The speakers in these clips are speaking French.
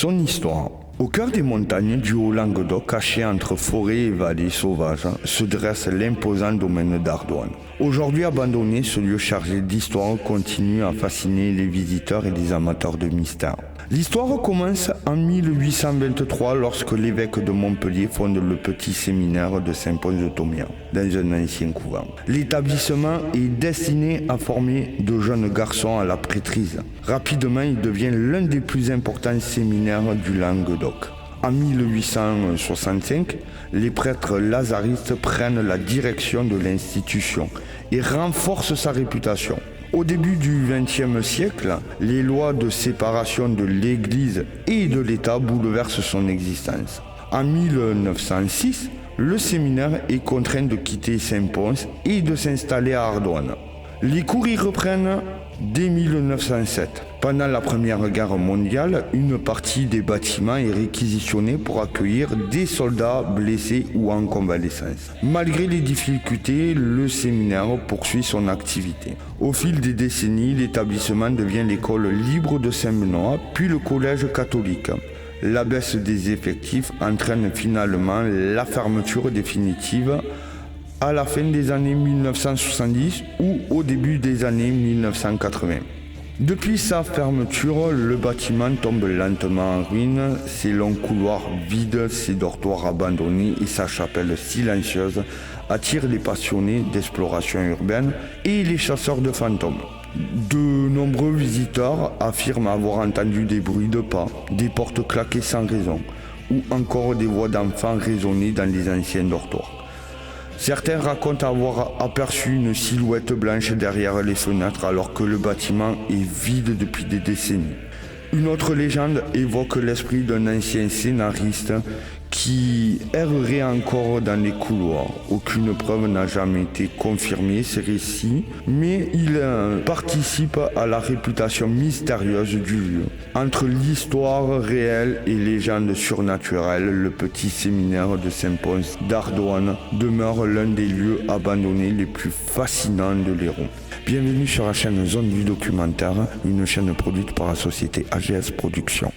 Son histoire. Au cœur des montagnes du Haut-Languedoc, caché entre forêts et vallées sauvages, se dresse l'imposant domaine d'Ardoine. Aujourd'hui abandonné, ce lieu chargé d'histoire continue à fasciner les visiteurs et les amateurs de mystère. L'histoire commence en 1823 lorsque l'évêque de Montpellier fonde le petit séminaire de Saint-Pons-de-Thomia, dans un ancien couvent. L'établissement est destiné à former de jeunes garçons à la prêtrise. Rapidement, il devient l'un des plus importants séminaires du Languedoc. En 1865, les prêtres lazaristes prennent la direction de l'institution et renforcent sa réputation. Au début du XXe siècle, les lois de séparation de l'Église et de l'État bouleversent son existence. En 1906, le séminaire est contraint de quitter Saint-Pons et de s'installer à Ardoine. Les cours y reprennent dès 1907. Pendant la Première Guerre mondiale, une partie des bâtiments est réquisitionnée pour accueillir des soldats blessés ou en convalescence. Malgré les difficultés, le séminaire poursuit son activité. Au fil des décennies, l'établissement devient l'école libre de Saint-Benoît, puis le collège catholique. La baisse des effectifs entraîne finalement la fermeture définitive à la fin des années 1970 ou au début des années 1980. Depuis sa fermeture, le bâtiment tombe lentement en ruine, ses longs couloirs vides, ses dortoirs abandonnés et sa chapelle silencieuse attirent les passionnés d'exploration urbaine et les chasseurs de fantômes. De nombreux visiteurs affirment avoir entendu des bruits de pas, des portes claquées sans raison, ou encore des voix d'enfants résonner dans les anciens dortoirs. Certains racontent avoir aperçu une silhouette blanche derrière les fenêtres alors que le bâtiment est vide depuis des décennies. Une autre légende évoque l'esprit d'un ancien scénariste qui errerait encore dans les couloirs. Aucune preuve n'a jamais été confirmée ces récits, mais il participe à la réputation mystérieuse du lieu. Entre l'histoire réelle et légendes surnaturelles, le petit séminaire de Saint-Pons d'Ardoine demeure l'un des lieux abandonnés les plus fascinants de l'Hérault. Bienvenue sur la chaîne Zone du Documentaire, une chaîne produite par la société AGS Productions.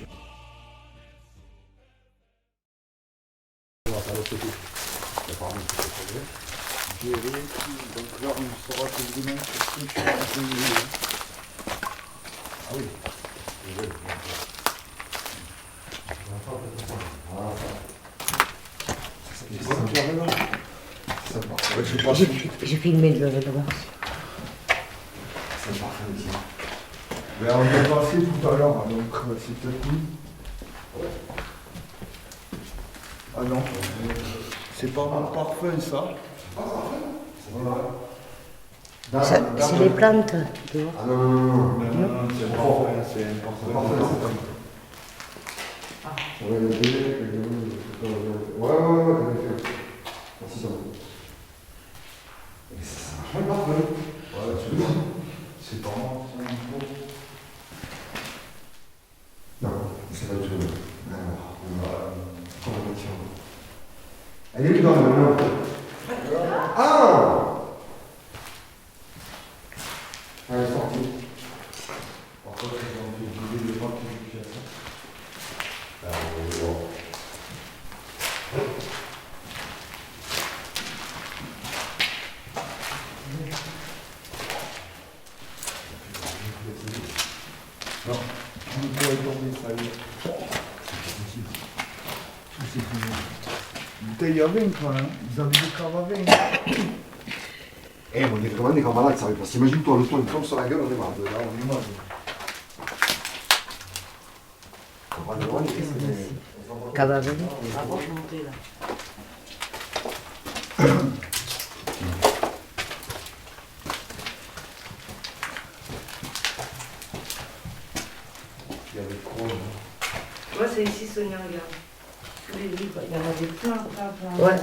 Donc là, on saura que le dimanche, je suis un peu mieux. Ah oui. J'ai filmé le là-bas. C'est parfait aussi. Mais on est passé tout à l'heure, donc c'est peut-être lui. Ah non, c'est pas mon parfum ça. C'est les plantes. Ah non, c'est un parfum, c'est un parfum. Ouais, merci ça. Ça marche pas le parfum. Ouais, tu vois. C'est pas moi, c'est un peu. Non, c'est pas du tout. Elle est où dans le nom? Ah! Elle est sortie. Pourquoi ils ont fait le temps qui fait ça? Non, on pourrait tomber ça. C'est fini. Bouteille à vin, quoi, hein. Ils avaient des caves à vin. Eh, on est vraiment des grands malades, ça arrive. Parce qu'imagine-toi, le toit, il tombe sur la gueule, on est marre. Là, on est marre. On va loin, Cabane. Rapproche montée là. il y avait quoi, là? Moi c'est ici Sonia, regarde. Tous les livres, il y en avait plein. Ouais.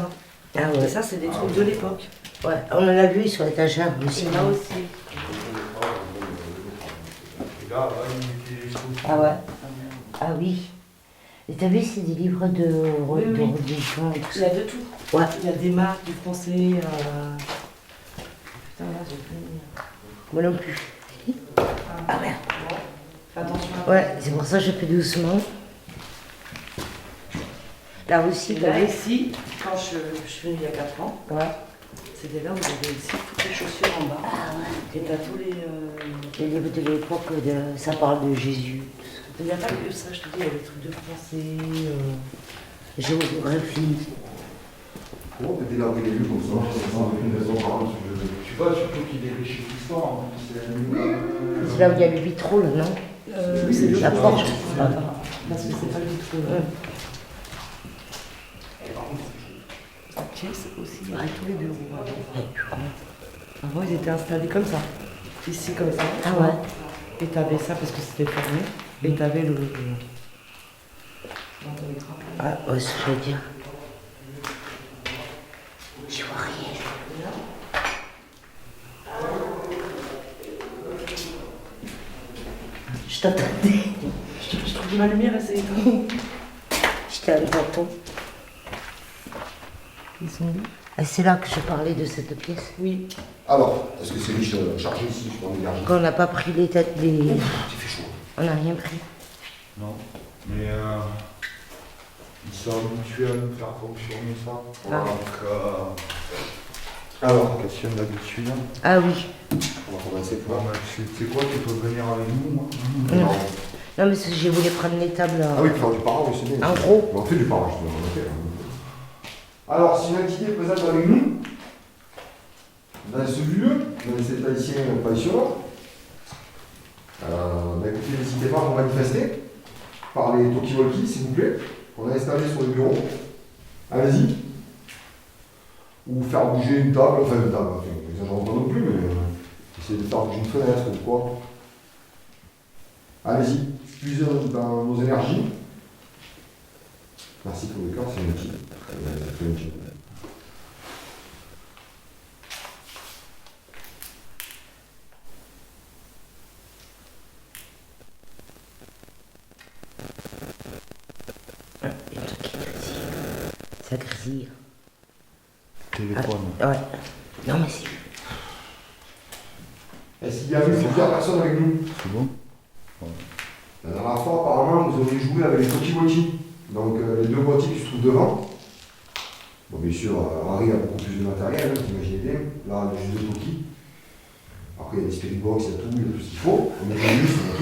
Ah ouais. Et ça c'est des trucs de l'époque. Ouais, on en a vu sur l'étagère aussi. Et là aussi. Ah ouais. Ah oui. Et t'as vu, c'est des livres de Oui, oui. religion et tout Il y ça. a de tout. Ouais. Il y a des marques, du français. Putain là j'ai plus. Moi non plus. Ah merde. Fais attention à Ouais, c'est pour ça que je fais doucement. Là aussi, Et t'as là, vu? ici, quand je suis venue il y a 4 ans, Ouais. c'était là où j'avais ici toutes les chaussures en bas. Et t'as tous les. Les livres de l'époque, ça parle de Jésus. Il n'y a pas que ça, je te dis, il y a des trucs de français. Géographie. Comment t'es délabré les lieux comme ça? Sans aucune raison apparente. Tu vois, surtout qu'il est riche d'histoire. C'est là où il y a le vitrol, non? C'est le La porte. Parce que c'est pas du tout. Cette pièce aussi, il y avait tous les bureaux avant. Avant, ils étaient installés comme ça. Ici, comme ça. Ah ouais. Et t'avais ça parce que c'était fermé. Et t'avais le. Ah ouais, ce que je veux dire. Je vois rien. Je t'attendais. Je trouve ma lumière, elle s'est éteinte. J'étais un tonton. Ils sont où? Ah, c'est là que je parlais de cette pièce. Oui. Alors, est-ce que c'est riche chargé ici dans l'énergie? Qu'on n'a pas pris les têtes, les... Il fait chaud. On n'a rien pris. Non, mais ils sont habitués à nous faire fonctionner ça. Ah. Donc, Alors, question d'habitude. Ah oui. on va commencer Bon, par. c'est quoi, tu peux venir avec nous, moi Non. Non, mais c'est que j'ai voulu prendre les tables. Ah oui, faire du parage, oui, c'est bien. En gros. On fait du parage, on a fait. Alors, si une entité est présente avec nous, dans ce lieu, dans cet haïtien passionnant, écoutez, n'hésitez pas à vous manifester par les talkie-walkie, s'il vous plaît, qu'on a installés sur le bureau. Allez-y. Ou faire bouger une table, enfin une table, n'exagérons pas non plus, mais essayez de faire bouger une fenêtre ou quoi. Allez-y, puisez dans nos énergies. Merci pour le corps, c'est gentil. C'est gentil. Il y a un truc qui grésille. Ça grésille. Téléphone. Ah, ouais. Non, mais c'est... Est-ce qu'il y a eu plusieurs personnes avec nous? C'est bon? La dernière fois, apparemment, vous auriez joué avec les talkie-walkie. Donc, les deux boîtiers qui se trouvent devant. Bon, bien sûr, Harry a beaucoup plus de matériel, hein, vous imaginez bien. Là, il y a juste deux talkies. Après, il y a des spirit box, il y a tout ce qu'il faut. On est venus, on a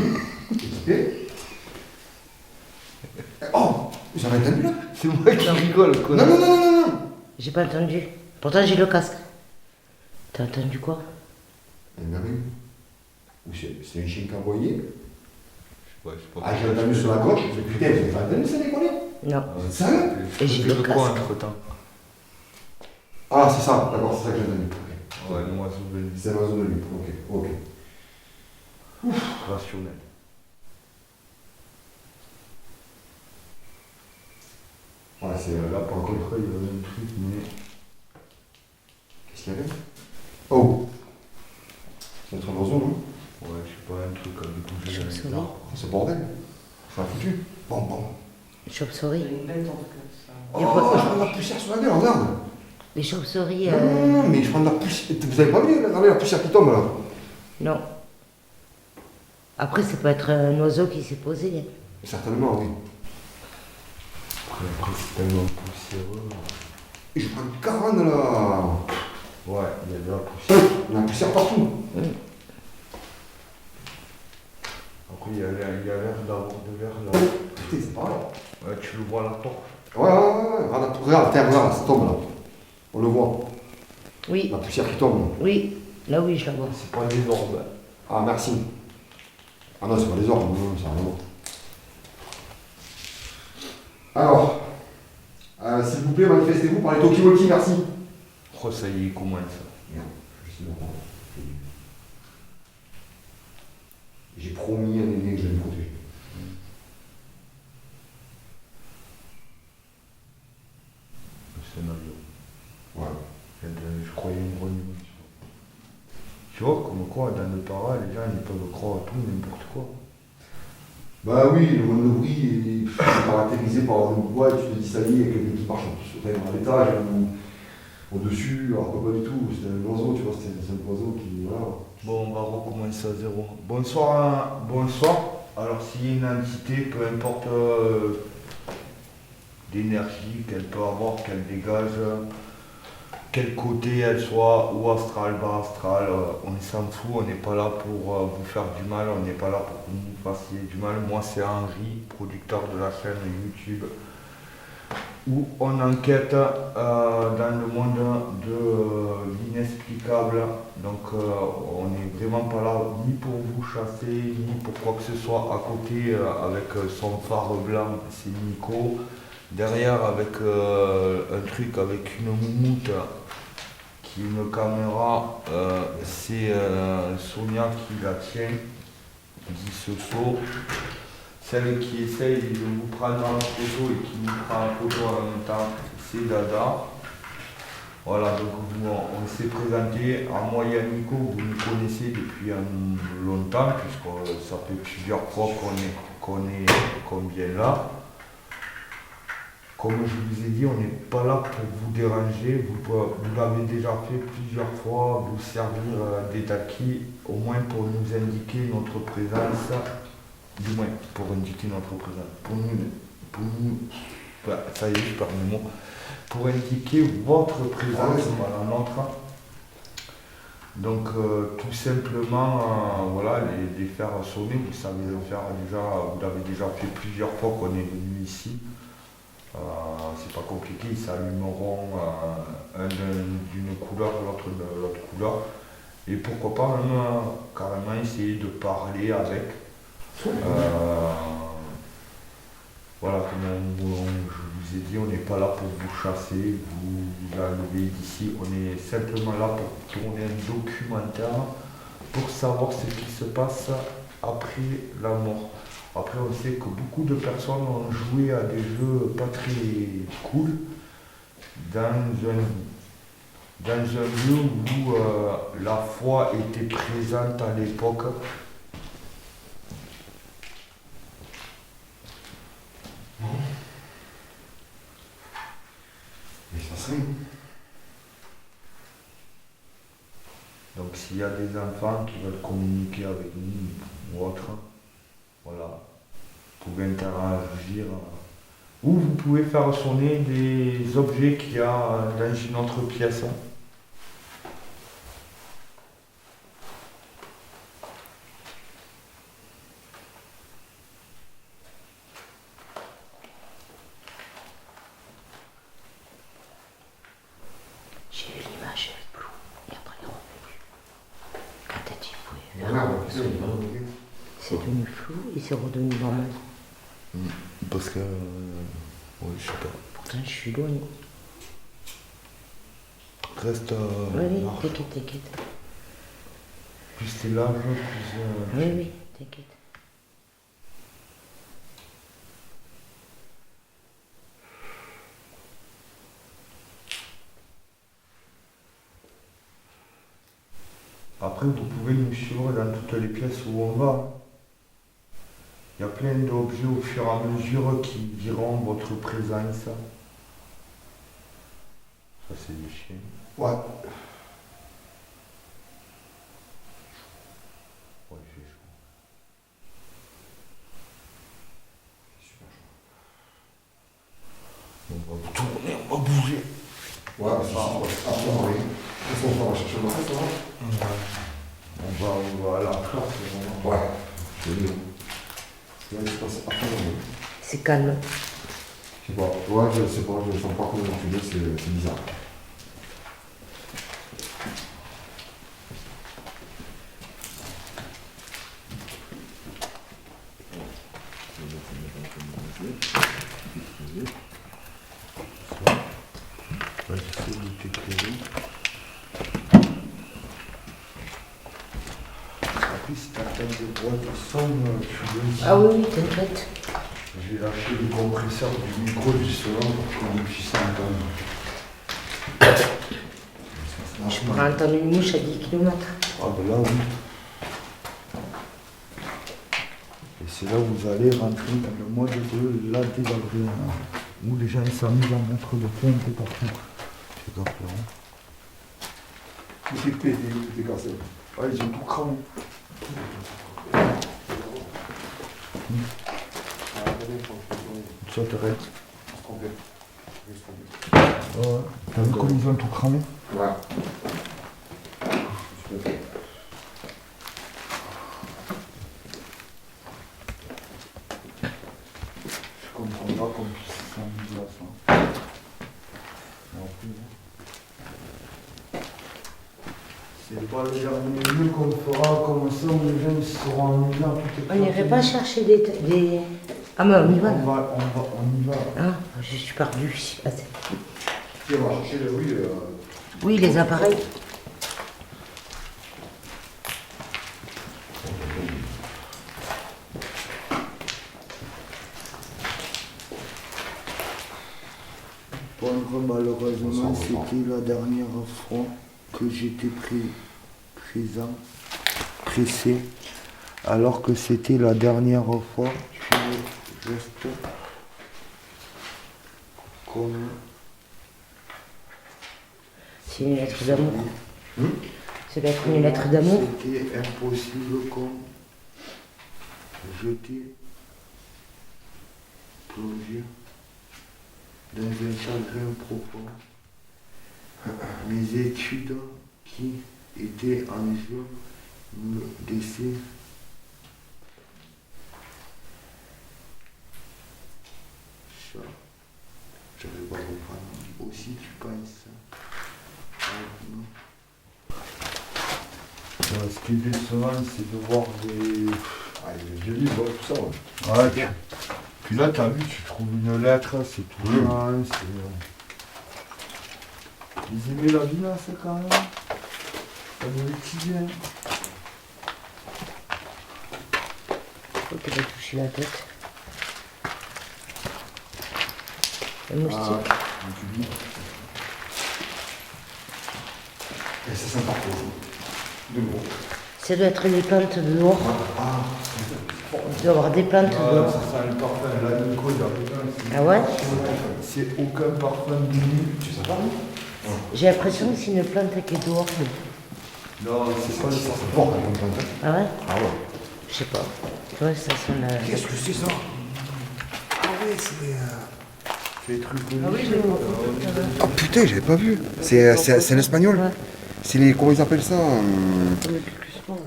tout équipé. Oh! Vous avez entendu là? C'est moi qui rigole, quoi. Non, non, non, non, non! J'ai pas entendu. Pourtant, j'ai le casque. T'as entendu quoi? Un gamin. Ou c'est un chien qui a aboyé. Ouais, c'est pas Ah, j'ai entendu sur la gauche. Je me dis, putain, vous avez pas entendu ça déconner? Non. Ça? Et j'ai le quoi casque. entre temps? Ah, c'est ça, d'accord, c'est ça que j'ai entendu. Ok. Ouais, moi, c'est une C'est un oiseau de nuit. Ok, ok. rationnel. Ouais, c'est Là, par contre, il y avait un truc, mais. Qu'est-ce qu'il y avait? Oh! C'est notre oiseau, non? Ouais, je sais pas, un truc avec bouger dans les Chauve-souris. arbres. C'est bordel. C'est un foutu. Bon, bon. Il y Chauve-souris. a une bête en tout cas. Ça. Oh, Il y a pas- je prends de la poussière sur la gueule, regarde. Les chauves-souris, Non, non, non, mais je prends de la poussière. Vous avez pas vu, regardez la poussière qui tombe là. non. Après, ça peut être un oiseau qui s'est posé. Certainement, oui. Après, c'est tellement poussiéreux. Et je prends une caravane là. Ouais, il y a de la poussière. Il y a de la poussière partout. Après, il y a l'air d'avoir de l'air là. Putain, c'est pareil. Ouais, tu le vois la torche. Ouais. Regarde, tiens, regarde, ça tombe là. On le voit. Oui, La poussière qui tombe. oui. Là, oui, je la vois. C'est pas des orbes. Ah, merci. Ah non, c'est pas les ordres, non, ça n'a rien à voir. Alors, s'il vous plaît, manifestez-vous par les talkie-walkie, merci. Oh, ça y est, il commence. Merde, je sais pas. J'ai promis à Néné que je vais me protéger. C'est un avion. Ouais. Je croyais une renouvelation. Tu vois, comme quoi, dans le para, les gens, ils peuvent croire à tout, n'importe quoi. Bah oui, le monde de bruit est caractérisé par une boîte, tu te dis ça y est, il y a quelqu'un qui marche à l'étage ou au-dessus, alors que pas du tout, c'est un oiseau, tu vois, c'est un oiseau qui. Voilà. Bon, on va recommencer à zéro. Bonsoir, bonsoir. Alors, s'il y a une entité, peu importe d'énergie qu'elle peut avoir, qu'elle dégage, quel côté elle soit, ou astral, bas astral, on s'en fout, on n'est pas là pour vous faire du mal, on n'est pas là pour que vous nous fassiez du mal. Moi c'est Henri, producteur de la chaîne YouTube, où on enquête dans le monde de l'inexplicable. Donc on n'est vraiment pas là ni pour vous chasser, ni pour quoi que ce soit. À côté, avec son phare blanc, c'est Nico. Derrière, avec un truc avec une moumoute qui est une caméra, c'est Sonia qui la tient, dit ce saut. Celle qui essaye de vous prendre en photo et qui nous prend en photo en même temps, c'est Dada. Voilà, donc on s'est présenté. À moi et à Nico, vous nous connaissez depuis longtemps, puisque ça fait plusieurs fois qu'on vient là. Comme je vous ai dit, on n'est pas là pour vous déranger. Vous l'avez déjà fait plusieurs fois, vous servir des acquis, au moins pour nous indiquer notre présence. Du moins, pour indiquer notre présence. Ça y est, je perds mes mots. Pour indiquer votre présence, voilà, notre. Donc, tout simplement, voilà, les faire sonner, vous savez le faire déjà, vous l'avez déjà fait plusieurs fois qu'on est venu ici. C'est pas compliqué, ils s'allumeront un d'une couleur, l'autre de l'autre couleur. Et pourquoi pas même carrément essayer de parler avec. Voilà, comme je vous ai dit, on n'est pas là pour vous chasser, vous enlever d'ici, on est simplement là pour tourner un documentaire pour savoir ce qui se passe après la mort. Après, on sait que beaucoup de personnes ont joué à des jeux pas très cool dans un lieu où la foi était présente à l'époque. Mais ça serait. Donc s'il y a des enfants qui veulent communiquer avec nous ou autre, voilà, vous pouvez interagir. Ou vous pouvez faire sonner des objets qu'il y a dans une autre pièce. J'ai eu l'image floue et après il est revenu. Quand t'as dit vous pouvez Voilà, faire. C'est devenu flou et c'est redevenu normal. Parce que... oui, je sais pas. Pourtant je suis loin. Reste... Oui, large. t'inquiète. Plus c'est large, plus... Oui, t'inquiète. Après, vous pouvez nous suivre dans toutes les pièces où on va. Il y a plein d'objets au fur et à mesure qui diront votre présence. Ça, c'est du chien. Ouais. Ouais, il fait chaud. Super chaud. On va tourner, on va bouger. Ouais, c'est ça. Après, on va chercher le reste, là. On va à la place. Ouais. C'est mieux. Là, il se passe après, C'est calme. je sais pas. Ouais, je sais pas, je sens pas comment tu c'est bizarre. J'essaie de t'éclairer. Après, si t'as des boîtes de son, tu le dis. Ah oui, t'inquiète. J'ai lâché le compresseur du micro justement pour qu'on puisse entendre. On va entendre une mouche à 10 km. Ah ben là oui. Et c'est là où vous allez rentrer dans le mode de la désagrément, où les gens s'amusent à mettre le feu un peu partout. C'est grave, Il s'est pété, il s'est cassé. ah, ils ont tout cramé. Ça t'arrête. Ok. T'as vu comme ils ont tout cramé? Ouais. Je comprends pas qu'on puisse s'amuser à ça. Non plus, hein. C'est pas le dernier lieu qu'on fera comme ça où les gens seront amusés à tout On n'irait pas chercher des... Ah mais on y va. On là. y va. Ah, je suis perdue. Ah, c'est- Puis on va chercher le oui. oui, les appareils. Malheureusement, c'était la dernière fois que j'étais pressé, alors que c'était la dernière fois que je reste comme C'est une lettre d'amour. C'est d'être une lettre d'amour. C'était impossible comme j'étais plongé dans un chagrin profond. Mes études qui étaient en jeu me laissaient ça. J'arrive pas à comprendre. Aussi tu penses. Ce qui est décevant, c'est de voir des... Ah, il est vieux livre, tout ça. Ouais, puis là, t'as vu, tu trouves une lettre, c'est tout. Ils aimaient la vinasse quand même. Ça devait être bien. Faut que j'ai touché la tête. Le moustique. Et ça sent partout. De gros. Ça doit être les plantes dehors. Il doit y avoir des plantes dehors. Ça sent le parfum, la Nico, il y a rien. Ah ouais? C'est aucun parfum de nuit. Tu sais pas, oui? J'ai l'impression que c'est une plante qui est dehors. mais- Non, c'est pas le C'est parfum. fort quand même, plante. Ah ouais? Ah ouais. Je sais pas. Tu vois, ça sent la... Qu'est-ce que c'est ça? Ah ouais, c'est. C'est des trucs de Ah oui, je l'ai Ah putain, j'avais pas vu. C'est un espagnol. Ouais. C'est les. Comment ils appellent ça Comme le cucusement.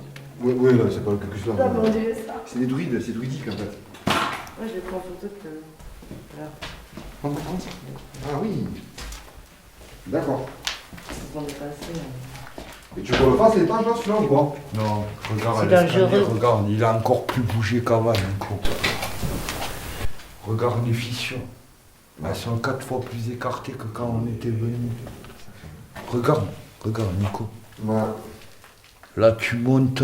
Oui, oui, là, c'est pas le caucus là. Non, mais on dirait ça. C'est des druides, c'est druidique en fait. Moi, je l'ai pris en photo tout à l'heure. Voilà. Ah oui. D'accord. On est passé. Et tu vois le face, les pages là, celui-là ou quoi? Non, regarde, C'est l'escalier, dangereux. regarde, il a encore plus bougé qu'avant, Nico. Regarde les fissures. Elles sont 4 fois plus écartées que quand on était venu. Regarde, Nico. Ouais. Là, tu montes,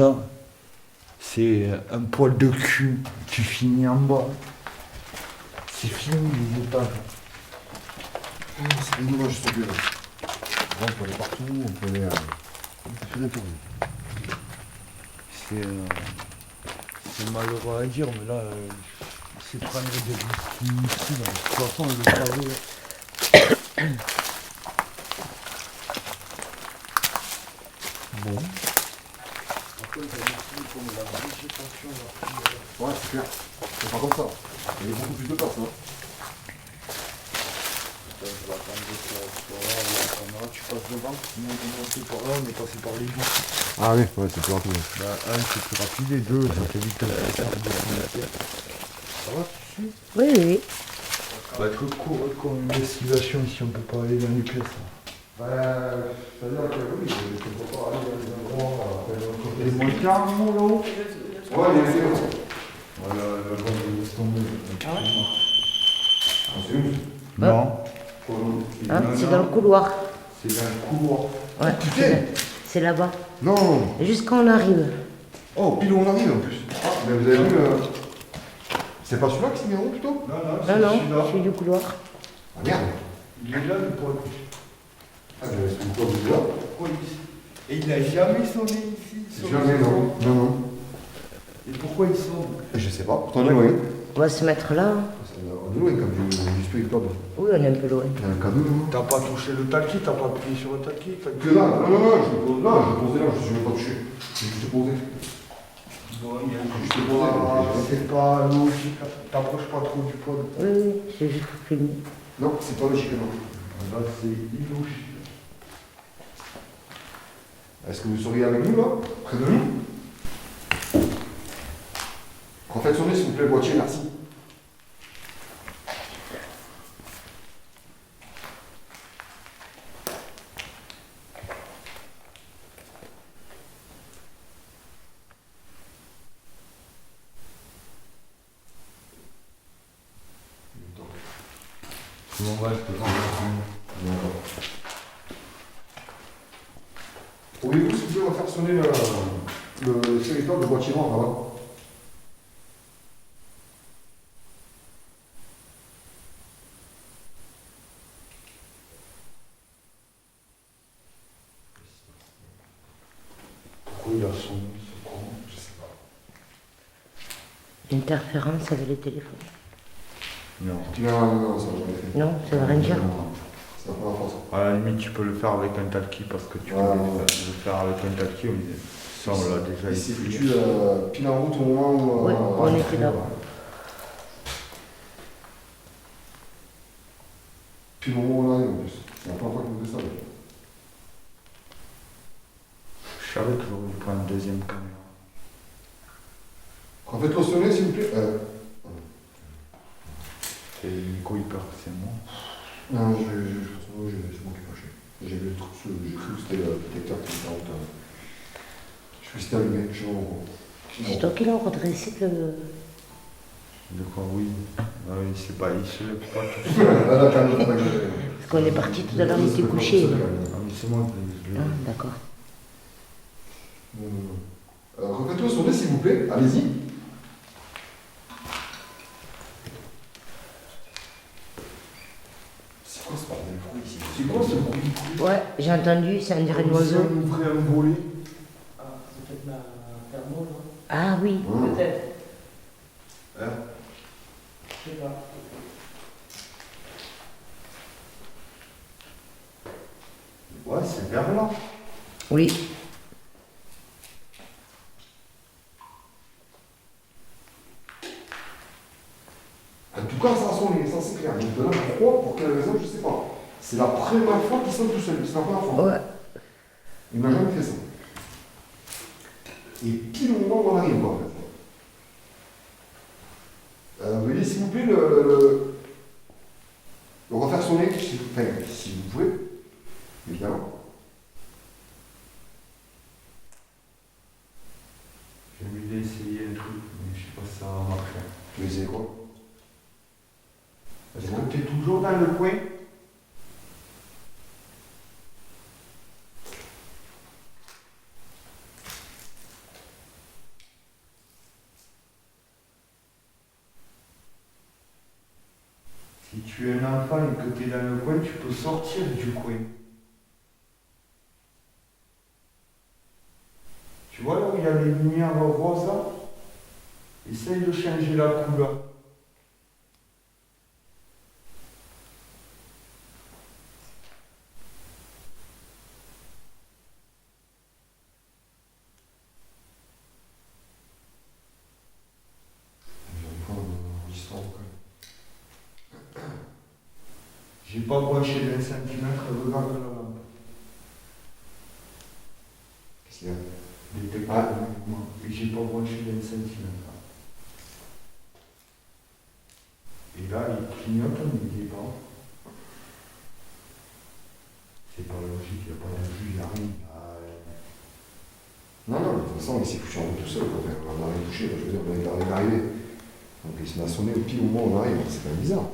c'est un poil de cul, tu finis en bas. C'est fini les étages. C'est dommage, je sais plus là. On peut aller partout, on peut aller. On peut faire n'importe où. C'est malheureux à dire, mais là, c'est prendre des risques inutiles. De toute façon, le pavé. Bon. Par contre, ici, comme la végétation, Ouais, c'est clair. C'est pas comme ça. Il y a beaucoup plus de place, hein. je vais attendre sur là, on attendra, tu passes devant, sinon on est passé par là, on est passé par les deux. Ah oui, ouais, c'est plus rapide. Bah, un, c'est plus rapide, et deux, ça t'évite la faire de finir. Ça va, tu suis? Oui, oui. Ça va être court comme investigation si on peut pas aller dans les pièces. C'est-à-dire que oui, je ne peux pas aller dans les endroits. Les montages, là-haut? Ouais, bien sûr. Voilà, la bande, il laisse tomber. Ah, c'est où? Non. Hein, c'est dans le couloir. C'est dans le couloir. Ouais, putain. c'est là-bas. Non. Et juste quand on arrive. Oh, pile où on arrive en plus. Ah, mais vous avez vu le. C'est pas celui-là qui s'est mis en haut plutôt? Non, Non, non, celui du couloir. Ah merde. Il est là, le poil. Ah, mais c'est quoi vous là? Et il n'a jamais sonné ici. Jamais, non. Non, non. Et pourquoi il sonne? Je sais pas. Pourtant, on est loin. On va se mettre là. hein. On est loin comme du spectacle. Oui, on est un peu loin. Il y a un cadeau, non? T'as pas touché le taquet, t'as pas appuyé sur le taquet. Que là, non, non, non, je me pose là, je me posais là, je suis même pas touché. Je me suis posé. Bon, il y a Je t'ai posé. c'est pas logique, t'approches pas trop du poil. Oui, oui, j'ai juste filmé. Non, c'est pas logiquement. Là, c'est illogique. Est-ce que vous seriez avec nous, là? Près de nous? Refaites sonner, s'il vous plaît, le boîtier, merci. Comment va, je peux D'accord. Pourriez-vous, s'il vous plaît, refaire sonner le sélecteur de boîtier noir là-bas? Pourquoi il a sonné ce con? Je sais pas. Interférence avec les téléphones. Non. Non, ça va jamais fait. Non, ça veut rien dire. C'est la première fois, ça. À la limite, tu peux le faire avec un talkie parce que tu peux Ouais. le faire avec un talkie. Ça, on l'a déjà Il s'est essayé. foutu pile en route au moment où... Ouais, on était là. Pile au moment où on arrive en plus. C'est la première fois qu'on fait ça. déjà. Je savais que j'aurais dû prendre une deuxième caméra. Refaites-le sonner, s'il vous plaît. C'est Nico Hyper, c'est moi. Non, c'est moi qui ai lâché. J'ai vu le truc, j'ai cru que c'était le détecteur qui était en route. Je suis resté allumé, je sais pas pourquoi. C'est toi qui l'as redressé le. De quoi, oui. Ah oui, c'est pas, il se lève pas tout seul. Ah, là, calme, faut pas exagérer. Parce qu'on est parti tout à l'heure, il était couché. Ah, mais c'est moi qui l'ai. Ah, d'accord. Refaites-le sonner, s'il vous plaît. Allez-y. C'est quoi ce bordel de bruit ici? C'est quoi ce bruit? Ouais, j'ai entendu, c'est un dirait un oiseau. On ouvrait un volet. Ah, c'est peut-être la thermo, là. Ah oui. Peut-être. Hein? Je sais pas. Ouais, c'est vers là. Oui. En tout cas, ça sonne, ça c'est clair. Donc là, pourquoi, pour quelle raison, je sais pas. C'est la première fois qu'il sonne tout seul. C'est la première fois. Ouais. Il m'a jamais fait ça. Et pile au moment où on arrive, quoi, en fait. Veuillez, s'il vous plaît, le refaire sonner, enfin, si vous pouvez, évidemment. J'ai envie d'essayer un truc, mais je sais pas si ça va marcher. Tu veux essayer quoi? Est-ce que tu es toujours dans le coin? Si tu es un enfant et que tu es dans le coin, tu peux sortir du coin. Tu vois là où il y a les lumières roses là? Essaye de changer la couleur. J'arrive pas à l'histoire, quoi. J'ai pas branché d'un centimètre, regarde la lampe. Qu'est-ce qu'il y a? Détecteur de mouvement. Et j'ai pas branché d'un centimètre. Et là, il clignote, mais il est pas. C'est pas logique, il n'y a pas de jus, il n'y a rien. Non, non, de toute façon, il s'est foutu en route tout seul, quoi. Enfin, on n'a rien touché, je veux dire, il arrive d'arriver. Donc il se m'a sonné au pile au moment où on arrive, c'est quand même bizarre.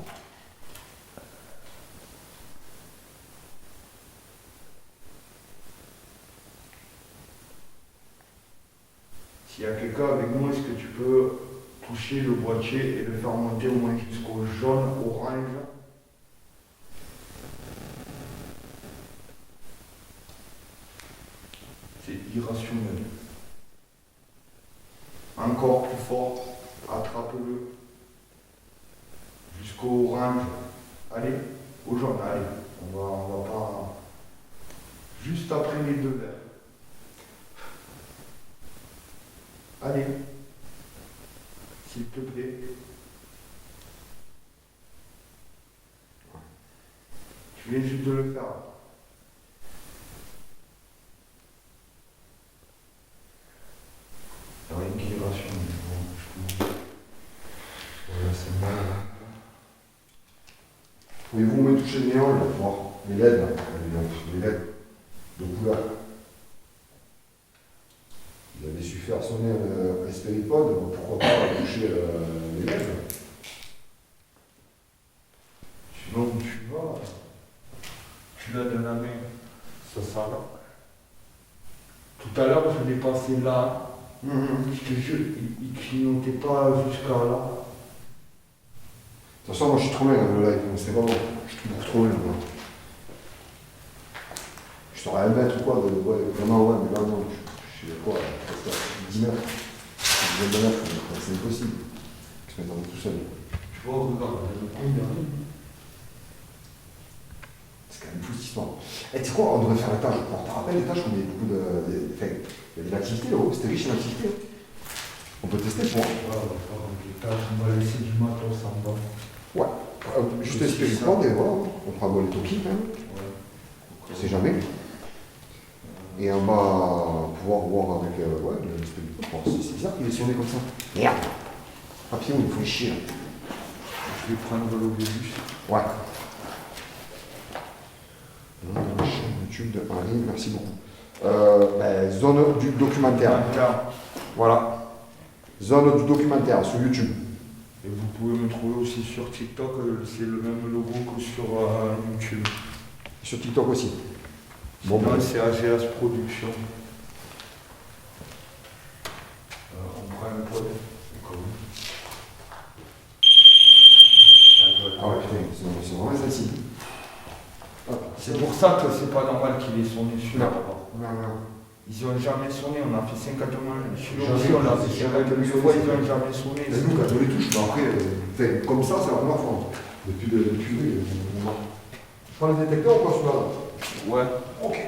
S'il y a quelqu'un avec moi, est-ce que tu peux toucher le boîtier et le faire monter au moins jusqu'au jaune, orange? C'est irrationnel. Encore plus fort, attrape-le. Jusqu'au orange. Allez, au jaune, allez. On va pas. Juste après les deux verres. Allez. S'il te plaît. Je viens juste de le faire. Il y a rien qui est ration, mais bon, je comprends. Voilà, c'est mal. Pouvez-vous me toucher le néon, là, pour voir les LED, là, les LED de couleur. Vous avez su faire sonner un Spiripod, pourquoi pas toucher les LED. Tu vois où tu vas. Tu l'as dans la main. Ça là. Tout à l'heure, je l'ai passé là. Je te jure, il clignotait pas jusqu'à là. De toute façon, moi je suis trop loin dans le live, c'est bon, je suis beaucoup trop loin. Moi. Je saurais un mètre ou quoi, ouais, vraiment, ouais, mais là, non, je sais quoi, 10 mètres, 10 de mètres, c'est impossible. Je me mets tout seul. Tu vois, regarde, il y a C'est quand même fou cette histoire. Et tu sais quoi, on devrait faire l'étage. Tu te rappelles l'étage, on a beaucoup de. Enfin, il y a de l'activité là-haut, c'était riche en activité. On peut tester pour moi. on va laisser du matos en bas. Ouais. Juste espérer prendre et voilà, on fera voler Toki quand même. On sait jamais. Et en bas, pouvoir voir avec ouais, c'est bizarre qu'il est sonné comme ça. Merde. Papillon, il faut chier. Je vais prendre l'obélus. Ouais. Dans la chaîne YouTube de Henri, merci beaucoup. Zone du documentaire. Voilà. Zone du documentaire sur YouTube. Et vous pouvez me trouver aussi sur TikTok, c'est le même logo que sur YouTube. Sur TikTok aussi. Bon, ben, c'est AGS Production. On prend un pod. Ah ouais, putain, c'est vraiment sensible. C'est pour ça que c'est pas normal qu'il ait sonné celui-là. Non. Ils n'ont jamais sonné, on a fait 50 mois. Celui-là Jamais, aussi, on l'a fait jamais 50 fois, ils n'ont jamais sonné. C'est nous quand on les touche, mais après, comme ça, c'est la première fois. Depuis je prends le détecteur ou pas celui-là? Ouais. Ok.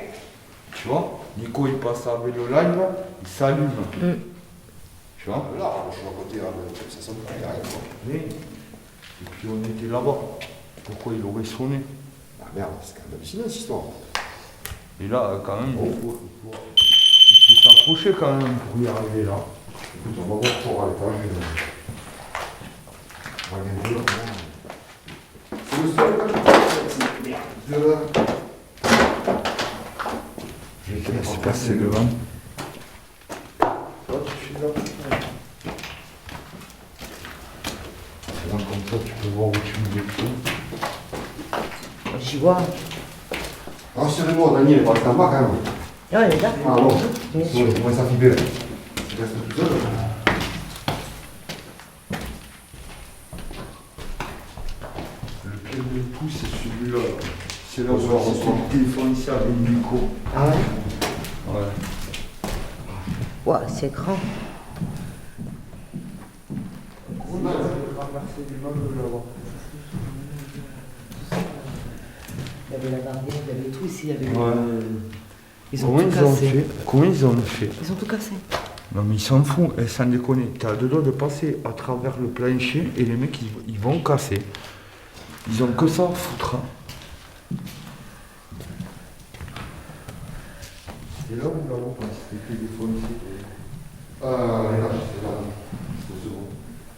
Tu vois, Nico il passe avec le live, il s'allume. Tu vois? Là, je suis à côté, ça sonne pas derrière. Oui. Et puis on était là-bas. Pourquoi il aurait sonné? Ah merde, c'est quand même hallucinant cette histoire. Et là, quand même, il faut s'approcher quand même pour y arriver là. Écoute, on va voir pour à l'étage. On va bien voir. C'est le seul merde. Je vais te laisser passer devant. Toi, tu suis là. Comme ça, tu peux voir où tu me décris. J'y vois. Rassurez-moi, Daniel, il va rester en bas quand même. Ah, il est là. Ah bon, Bien sinon sûr. il pourrait s'afficher là. Il reste tout seul. Le pire de tout, c'est celui-là. C'est là où on se le téléphone ici avec Nico. Ah ouais? Ouais. Ouais, c'est grand. Il y avait la barrière, il y avait tout ici, il y avait Ils ont Comment tout ils ont cassé. fait? Comment ils ont fait? Ils ont tout cassé. Non mais ils s'en foutent, et sans déconner. T'as deux doigts de passer à travers le plancher et les mecs ils vont casser. Ils ont que ça à foutre. C'est là où là-haut quand c'était le téléphone ici. Là, c'est là. C'est au second.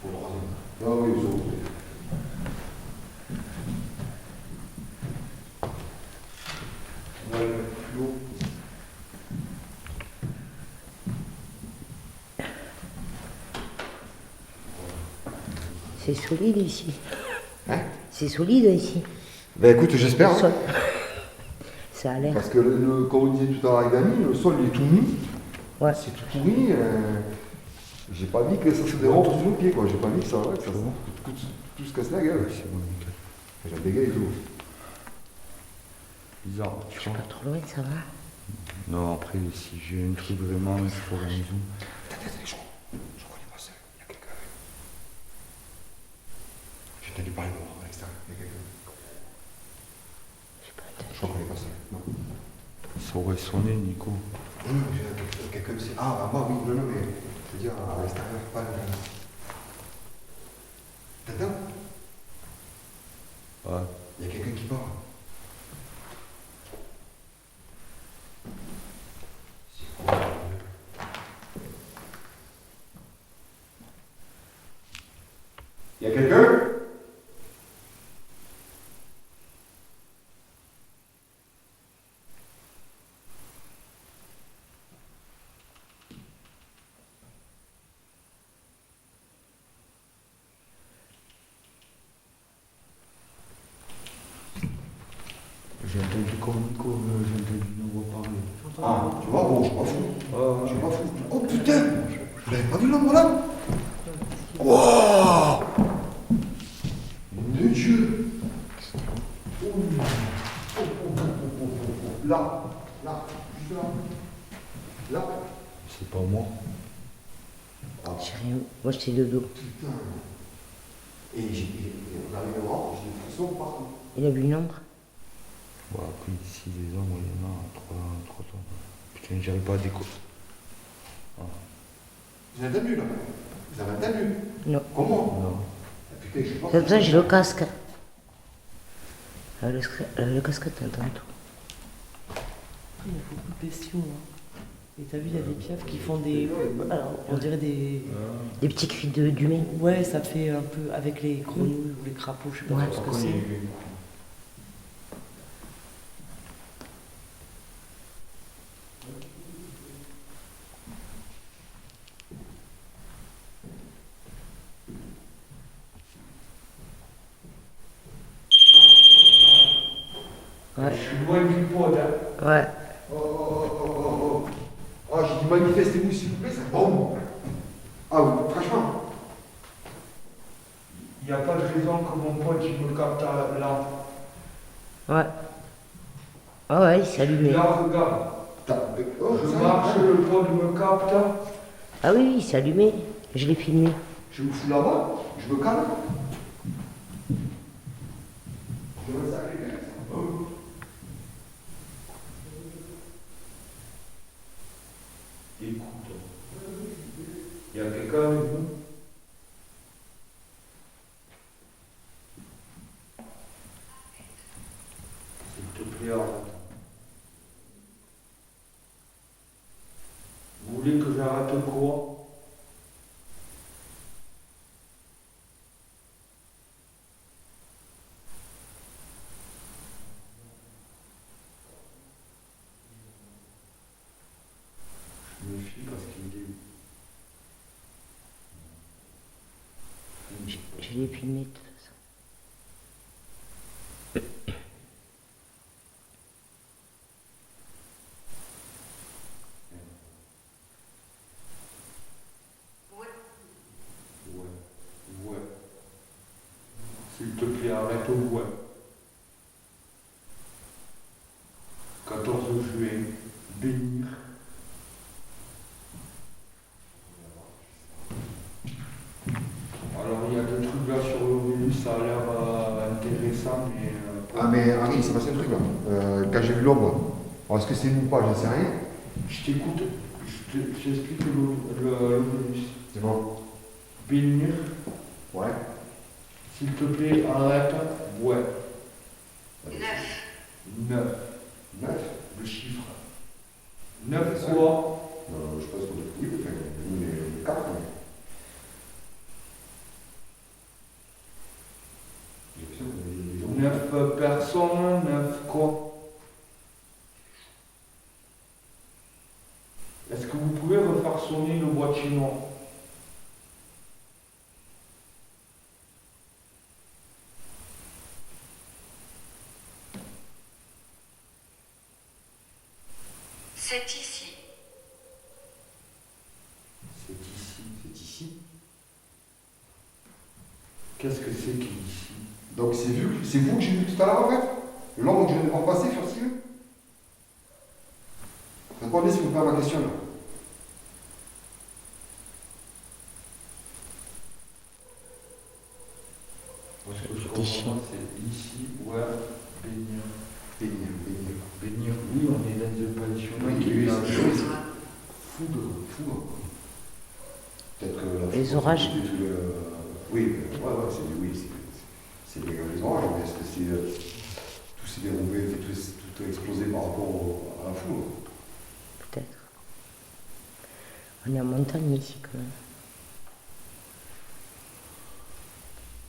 Pour le troisième. Ah oui, au second. On va le mettre plus haut. C'est solide ici. Hein? C'est solide ici. Ben écoute, j'espère. Le sol. Ça a l'air. Parce que, comme on disait tout à l'heure avec Dani, le sol il est tout nu. Ouais. C'est tout pourri. J'ai pas vu que ça se démonte sous le pied, quoi. J'ai pas vu que ça, ouais, que ça tout se casse la gueule. C'est bon, nickel. J'ai un dégât et tout. Bizarre, tu vois. Pas trop loin, ça va. Non, après, si j'ai un truc vraiment, il faut un zoom. Attends, je connais pas ça. Il y a quelqu'un. J'ai entendu parler de moi à l'extérieur. Il y a quelqu'un. J'ai pas entendu. Je reconnais pas ça. Non. Ça aurait sonné, Nico. Non, j'ai quelqu'un aussi. Ah, bah oui, non, mais. Je veux dire, à l'extérieur, pas le. T'entends? Ouais. Il y a quelqu'un qui parle. Ah, tu vois, bon, je m'en fous. Je m'en fous. Oh putain, vous l'avez pas vu l'ombre là? Wouah! Mon Dieu! Oh, là, juste là. Là. C'est pas moi. J'ai rien. Moi, j'étais de dos. Putain. Et on arrive à voir, j'ai des frissons partout. Il a vu une ombre. Bon, après, ici, les hommes, il y en a 3 tonnes. Putain, j'arrive pas à décoller. Vous avez entendu là? Vous avez entendu? Non. Comment? Non. Ah, putain, je sais pas. C'est pour ça que j'ai le casque. Le casque, t'entends tout. Il y a beaucoup de bestiaux. Hein. Et t'as vu, il y a des piafs qui font des. Alors, on dirait des. Des petits cris d'humains. Ouais, ça fait un peu avec les grenouilles ou les crapauds, je sais pas Ouais. trop ce que c'est. Ouais. Je suis loin du pod, hein. Ouais. Oh, j'ai dit manifestez-vous s'il vous plaît, ça bombe. Ah oui, franchement. Il n'y a pas de raison que mon pote il me capte là. Ouais. Ah ouais, il s'est allumé. Là, regarde. Oh, Je ça, marche, hein. le pote me capte. Ah oui, il s'est allumé. Je l'ai filmé. Je me fous là-bas, je me calme. Je me sacré bien, ça. Écoute, il y a quelqu'un avec vous? S'il te plaît, arrête. Vous voulez que j'arrête quoi? Je me méfie parce qu'il est... Je l'ai filmé de toute façon. Ouais. S'il te plaît, arrête au ouais. 14 juin, bénir. Alors, il y a des trucs là sur le virus, ça a l'air intéressant, mais... Ah, mais Henri, il s'est passé un truc là. Quand j'ai vu l'ombre, alors est-ce que c'est nous ou pas, j'en sais rien. Je t'écoute, je t'explique le virus. C'est bon. Bénir, Ouais. s'il te plaît, arrête, ouais. 9. 9. Le chiffre. 9 quoi? Je pense que oui, enfin, nous les 4. J'ai l'impression qu'on est 9 personnes, 9 quoi? Est-ce que vous pouvez refaire sonner le boîtier noir? C'est ici. C'est ici. C'est ici. Qu'est-ce que c'est qui est ici? Donc c'est vous que j'ai vu tout à l'heure en fait? L'ombre que je viens de voir passer sur Steve? Répondez s'il vous plaît à ma question là. Parce que je comprends, c'est ici, ouais, bénir. Bénir. Bénir, oui, on est dans une position. Oui, c'est foudre. Peut-être que Les orages. Oui, c'est les orages, mais est-ce que c'est tout s'est dérobé, tout a explosé par rapport à la foudre? Peut-être. On est en montagne ici quand même.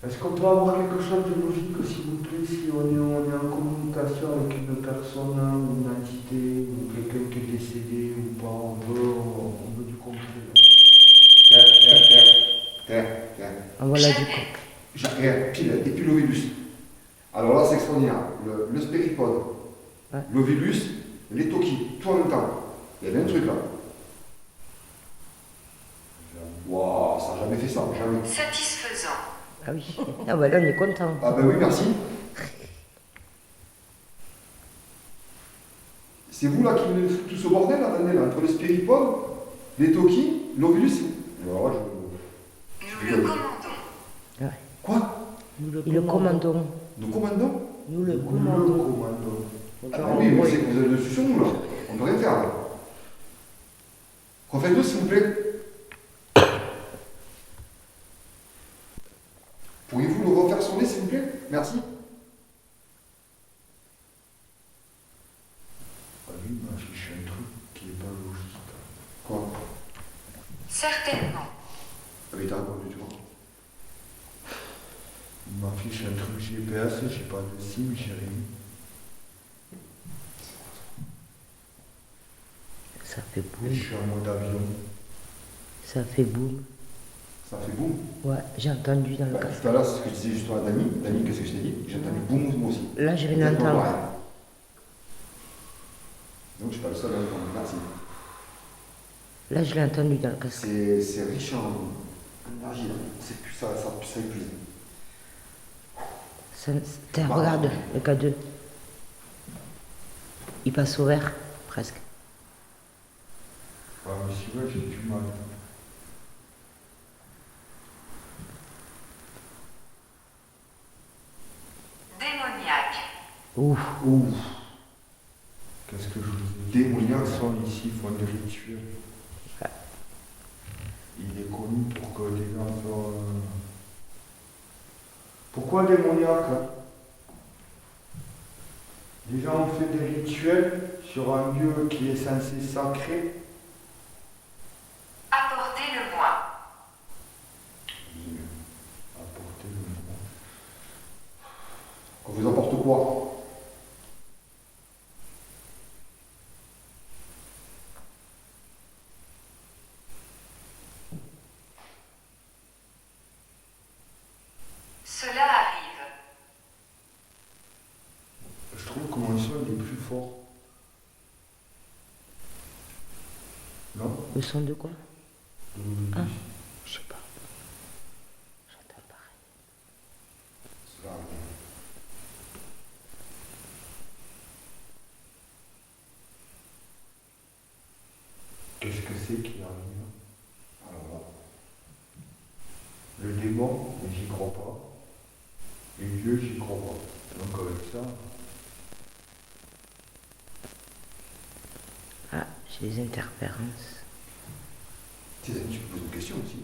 Est-ce qu'on peut avoir quelque chose de logique, s'il vous plaît, si on est en communication avec une personne, une entité, ou quelqu'un qui est décédé ou pas, on veut du concret. Terre. En voilà du coq. Pile, et puis l'Ovilus. Alors là, c'est extraordinaire. Le spéripode, Ouais. l'Ovilus, les toquis, tout en même temps. Il y a bien un truc là. Waouh, ça n'a jamais fait ça, jamais. Satisfaisant. Ah oui. Ah bah là, on est content. Ah ben oui, merci. C'est vous là qui venez de foutre tout ce bordel là, attendez, là, entre le spiripode, les toki, l'ovulus. Alors là, Nous le commandons. Quoi? Et le commandons. Nous commandons? Nous le Le commandons. commando. Ah ben oui, mais c'est que vous avez dessus sur nous là. On ne peut rien faire là. Refaites-le s'il vous plaît. Pourriez-vous le refaire sonner s'il vous plaît? Merci. Ah, lui, il m'a affiché un truc qui n'est pas logique. Quoi? Certainement. Ah mais t'as répondu, tu vois. Il m'affiche un truc GPS, j'ai pas de SIM, j'ai rien. Ça fait Et boum. je suis en mode avion. Ça fait boum. Ça fait boum. Ouais, j'ai entendu dans le Bah, casque. tout à l'heure, c'est ce que je disais justement à Dani. Dani, qu'est-ce que je t'ai dit? J'ai entendu boum moi aussi. Là, je viens Exactement d'entendre. pareil. Donc je suis pas le seul à entendre. Merci. Là, je l'ai entendu dans le casque. C'est riche en énergie là. C'est plus ça épuise. Tiens, regarde, le K2. Il passe au vert, presque. Ah, mais celui-là, j'ai du mal. Démoniaque. Ouf. Ouf. Qu'est-ce que je vous dis? Démoniaque. Les garçons ici font des rituels. Il est connu pour que les gens soient. Pourquoi démoniaque hein? Les gens ont fait des rituels sur un lieu qui est censé sacré. Apportez-le-moi. Apportez-le moi. On vous apporte quoi? Cela arrive. Je trouve que mon son il est plus fort. Non Le son de quoi? Ah. Je sais pas. J'entends pareil. Cela arrive. Qu'est-ce que c'est qui arrive? Alors Le démon, mais j'y crois pas. Et Dieu, j'y crois pas. Donc avec ça, Ah, j'ai des interférences. tes amis, tu peux poser une question aussi.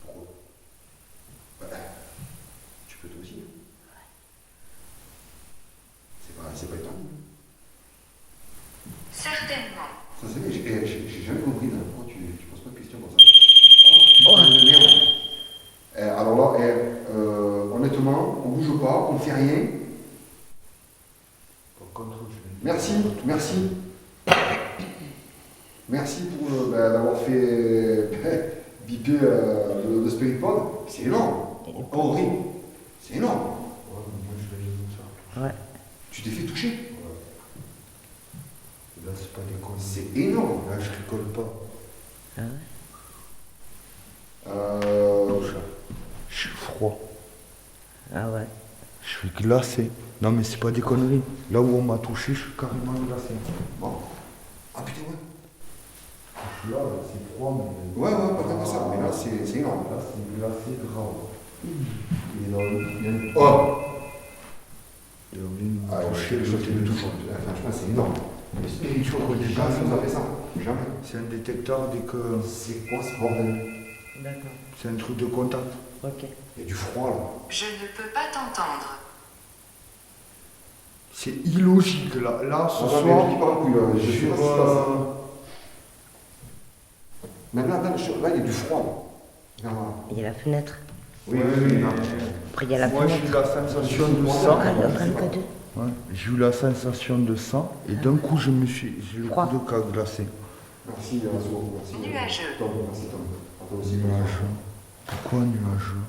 Pourquoi? Bah, tu peux toi aussi. C'est pas étonnant. Certainement. Ça c'est vrai, j'ai jamais compris là, pourquoi tu poses pas de questions comme ça. Oh putain de merde. Alors là, honnêtement, on bouge pas, on fait rien. par contre, je vais. Merci. Merci pour d'avoir fait biper le Spirit Pod. C'est énorme. Horrible. C'est énorme. Ouais, mais moi je vais dire ça. Ouais. Tu t'es fait toucher. Ouais. Là, c'est pas des conneries. C'est énorme. Là, je rigole pas. Ah ouais. Je suis froid. Ah ouais. Je suis glacé. Non, mais c'est pas des conneries. Là où on m'a touché, je suis carrément glacé. Bon. Ah putain, ouais. Je suis là, c'est froid, mais. Ouais, pas comme ça, mais là, c'est énorme. Là, c'est glacé grave. Il est dans le. Oh. Et on vient de Ah, me toucher, je te le touche. Franchement, c'est énorme. Les spirituels, quoi, déjà, ça nous a fait ça. Jamais. C'est un détecteur dès que. C'est quoi ce bordel? D'accord. C'est un truc de contact. Ok. Il y a du froid là. Je ne peux pas t'entendre. C'est illogique là. Là, ce Ah, soir. mais je dis pas un coup, là. Je sais sur, pas ce qui se passe. Maintenant, là, il y a du froid. Là. Là. Il y a la fenêtre. Oui. Après, il y a la Moi, j'ai eu fenêtre. la sensation de sang. Regarde, le K2. Ouais, j'ai eu la sensation de sang et d'un coup, j'ai le Froid. coup de cas glacé. Merci, Razo. Merci. Nuageux. Tom, merci, Tom. À toi aussi. Nuageux. Pourquoi nuageux?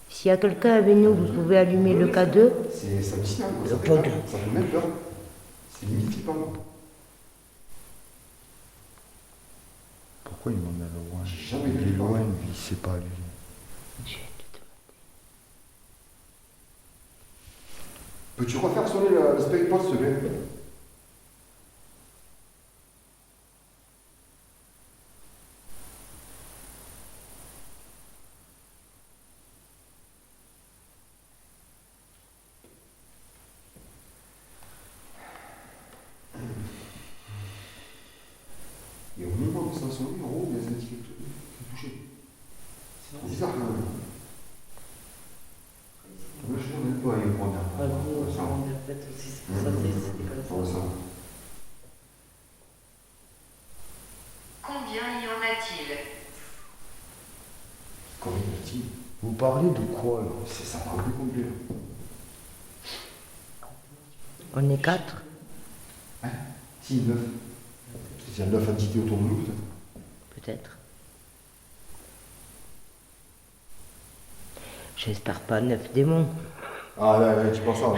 S'il y a quelqu'un avec nous, vous pouvez allumer le K2. C'est hallucinant. Le Ça pod. fait même peur. C'est limite flippant. Pourquoi il m'emmène loin? J'ai jamais Il vu est ça. loin, lui, c'est pas lui. Je vais te demander. Peux-tu refaire sonner le spec-pot, s'il te plaît? Et au moment où ça sonne, en haut, il y a des étiquettes qui touchaient. C'est bizarre quand même. Moi, je ne sais pas, il y a un Ah, gros, ça rend bien bête aussi, c'est pour ça que c'est comme ça. Combien y en a-t-il? Combien y a-t-il? Vous parlez de quoi là? C'est ça, un peu complet. On est 4. Si, 9. Il y a 9 entités autour de nous, peut-être. Peut-être. J'espère pas 9 démons. Ah, là, tu penses ça, là.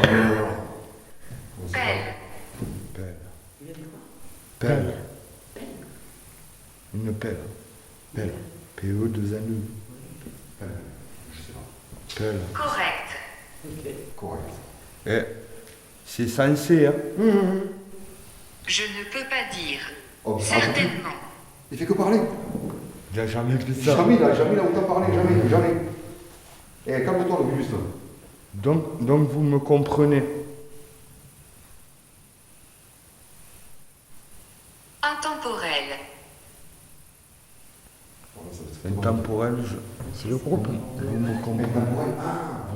Pelle. Pelle. Il a dit quoi? Pelle. Une pelle. Pelle. P-E-2-N-E. Je sais pas. Pelle. Correct. Ok. Correct. Eh, c'est censé, hein? Je ne peux pas dire. Oh, Certainement. il fait que parler. Il a jamais fait ça. Jamais il a autant parlé, jamais. Eh, calme-toi, le juste. Donc vous me comprenez. Intemporel. Intemporel, C'est le groupe. vous me comprenez.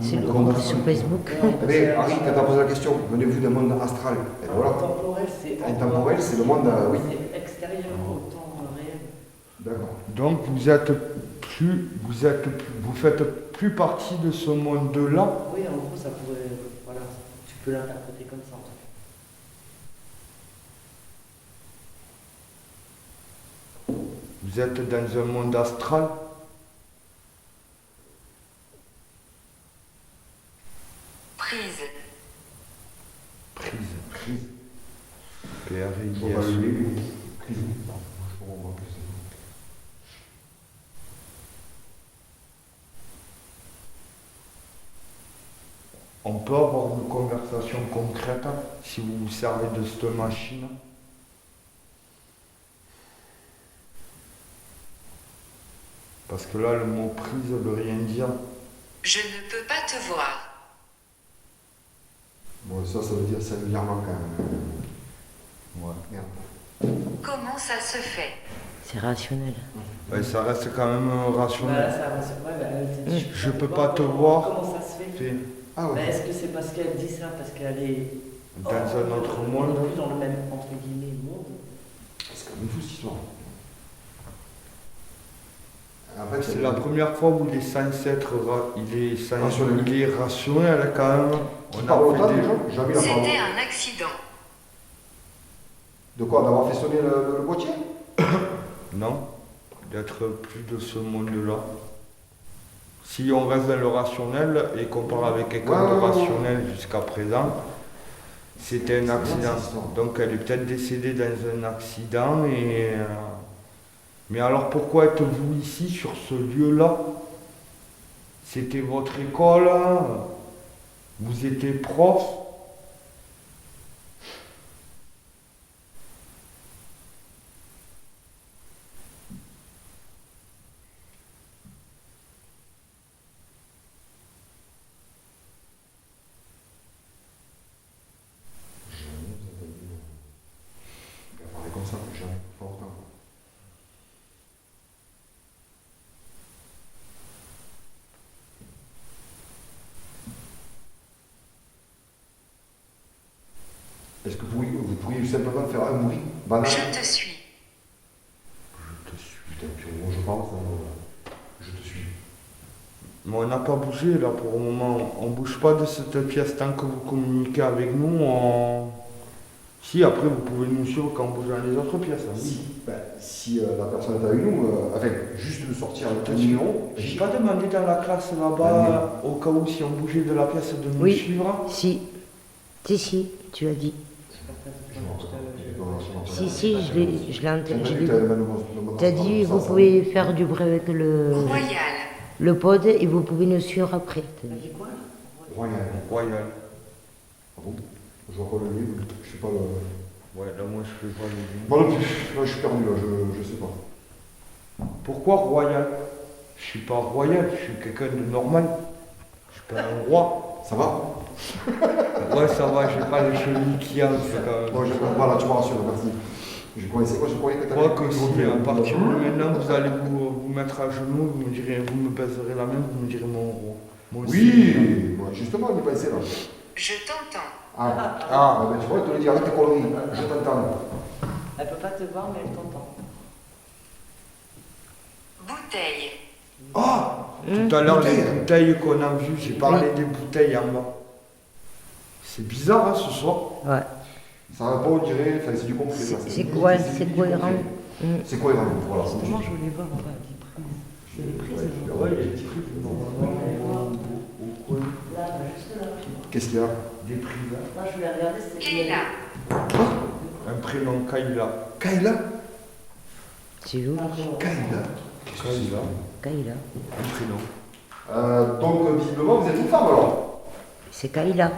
C'est le groupe sur Facebook. Mais Harry, quand t'as posé la question, venez-vous d'un monde astral? Et voilà. Intemporel, c'est Intemporel, c'est le monde, oui. C'est extérieur au temps réel. D'accord. Donc vous faites plus partie de ce monde-là. Oui, en gros, ça pourrait. Voilà, tu peux l'interpréter comme ça en tout cas. Vous êtes dans un monde astral. Prise. Prise. Faut pas P-R-I-S. le crise. Non, je comprends pas plus. On peut avoir une conversation concrète si vous vous servez de cette machine. Parce que là, le mot prise ne veut rien dire. Je ne peux pas te voir. Bon, ça veut dire singulièrement quand même. Ouais. Merde. Comment ça se fait? C'est rationnel. Ouais, ça reste quand même Voilà, rationnel. ça va, ouais, bah, elle te dit, Je peux pas pas te comment- voir. Comment ça se fait? Fait Ah Bah, ouais. est-ce que c'est parce qu'elle dit ça, parce qu'elle est dans un autre monde. plus dans le même entre guillemets monde? C'est quand même fou cette histoire. Après, C'est la première fois où il est censé être Rationnel. il est rationnel quand même. On On parle a autant fait déjà? Jamais la parole. C'était un accident. De quoi? D'avoir fait sonner le boîtier? Non, d'être plus de ce monde-là. Si on reste dans le rationnel et qu'on parle avec quelqu'un de Ouais. rationnel jusqu'à présent, c'était un C'est accident. bien, cette histoire. Donc elle est peut-être décédée dans un accident et... Mais alors pourquoi êtes-vous ici sur ce lieu-là? C'était votre école? Vous étiez prof? Jamais vous avez vu. Elle parlait comme ça, jamais. Pas autant. Est-ce que vous pourriez simplement faire un bruit banal? Je te suis. Je te suis. Putain, puis moi je parle, ça, je te suis. Mais on n'a pas bougé là pour le moment. On bouge pas de cette pièce tant que vous communiquez avec nous. Si après vous pouvez nous suivre quand on bouge dans les autres pièces. hein. Si la personne est avec nous, enfin, juste de sortir le J'ai numéro, J'ai pas demandé dans la classe là-bas, au cas où si on bougeait de la pièce de nous Oui. suivre. Si. Si, tu as dit. je Si, je l'ai entendu. T'as le même nom. T'as dit, vous pouvez faire du bruit avec Royal. le pod et vous pouvez nous suivre après. T'as dit quoi? Royal. Royal. Ah bon? Je vois pas le livre, je sais pas le. Ouais, là, moi, je fais pas les lignes. Moi non plus, là je suis perdu, là, je sais pas. Pourquoi royal? Je suis pas royal, je suis quelqu'un de normal. Je suis pas un roi. Ça va? Ouais, ça va, j'ai pas les chevilles qui avancent quand même. Moi, voilà, tu me rassures, merci. Je connaissais quoi, je croyais que Je t'avais. crois que si à partir de maintenant vous allez vous mettre à genoux, vous me direz, vous me baiserez la main, vous me direz mon roi. Moi aussi. Oui, moi, justement, on y pensait là. Je t'entends. Ah, ben tu vois, je te le dis, arrête tes conneries, je t'entends. Elle peut pas te voir, mais elle t'entend. Bouteille. Ah! Tout à l'heure, les bouteilles qu'on a vues, j'ai parlé des bouteilles en bas. C'est bizarre hein, ce soir. Ouais. Ça va pas, on dirait, enfin, c'est du concret. ça, C'est quoi? C'est cohérent. C'est cohérent, voilà. Justement, je voulais voir en bas des prises. Il y a des prises. Ouais, Ouais, il y a des petits trucs normalement au coin. Là, juste là. Qu'est-ce qu'il y a? Des prises. Là, je voulais regarder, c'est. Kayla. Un prénom Kayla. Kayla? C'est joli. Kayla? Kayla. Kaila. Un prénom. Donc, visiblement, vous êtes une femme alors? C'est Kaila.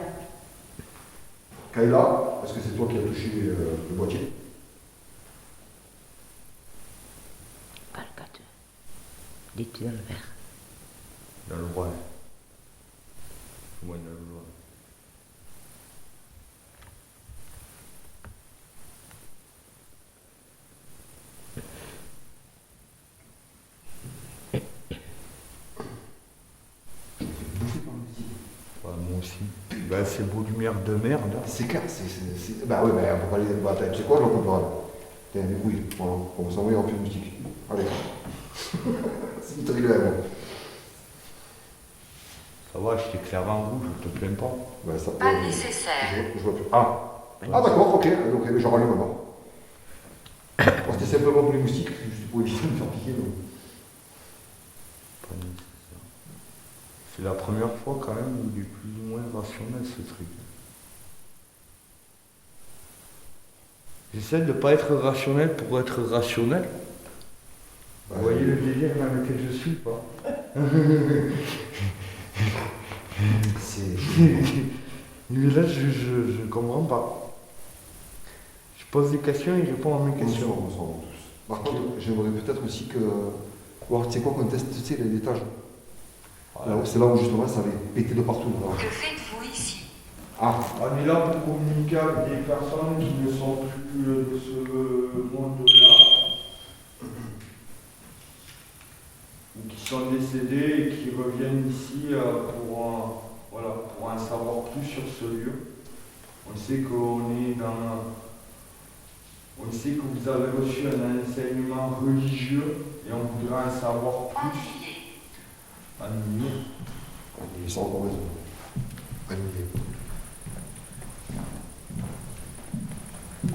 Kayla, est-ce que c'est toi qui as touché le boîtier? Pas le cas de. Dites dans le verre. Dans le roi. Ouais, dans le roi. Ouais, moi aussi. Bah, c'est beau lumière de merde. C'est clair, Bah oui, mais on peut pas les batailles. Tu sais quoi, j'en peux pas. T'es un débrouille. Voilà, on va s'envoyer en pure musique. Allez. C'est une thriller, moi. Ça va, je t'éclaire en rouge, je te plains pas. Ouais, ça peut. Pas nécessaire. Je vois plus. Ah d'accord, ok, mais je rallume maintenant. Bon, c'était simplement pour les moustiques, juste pour éviter de me faire piquer. Donc. Pas nécessaire. C'est la première fois quand même où il est plus ou moins rationnel ce truc. J'essaie de pas être rationnel pour être rationnel. Vous voyez le délire dans lequel je suis pas? C'est. Mais là je comprends pas. Je pose des questions et il répond à mes questions. On s'en rend tous. Par contre, j'aimerais peut-être aussi que. Voir, tu sais quoi, qu'on teste, tu sais, les étages. Là, c'est là où justement ça avait pété de partout. Là. Que faites-vous ici? Ah, On est là pour communiquer avec des personnes qui ne sont plus de ce monde-là, ou qui sont décédées et qui reviennent ici pour en savoir plus sur ce lieu. On sait on sait que vous avez reçu un enseignement religieux et on voudrait en savoir plus. Ennuyé. ils sont encore raison. Annulé. On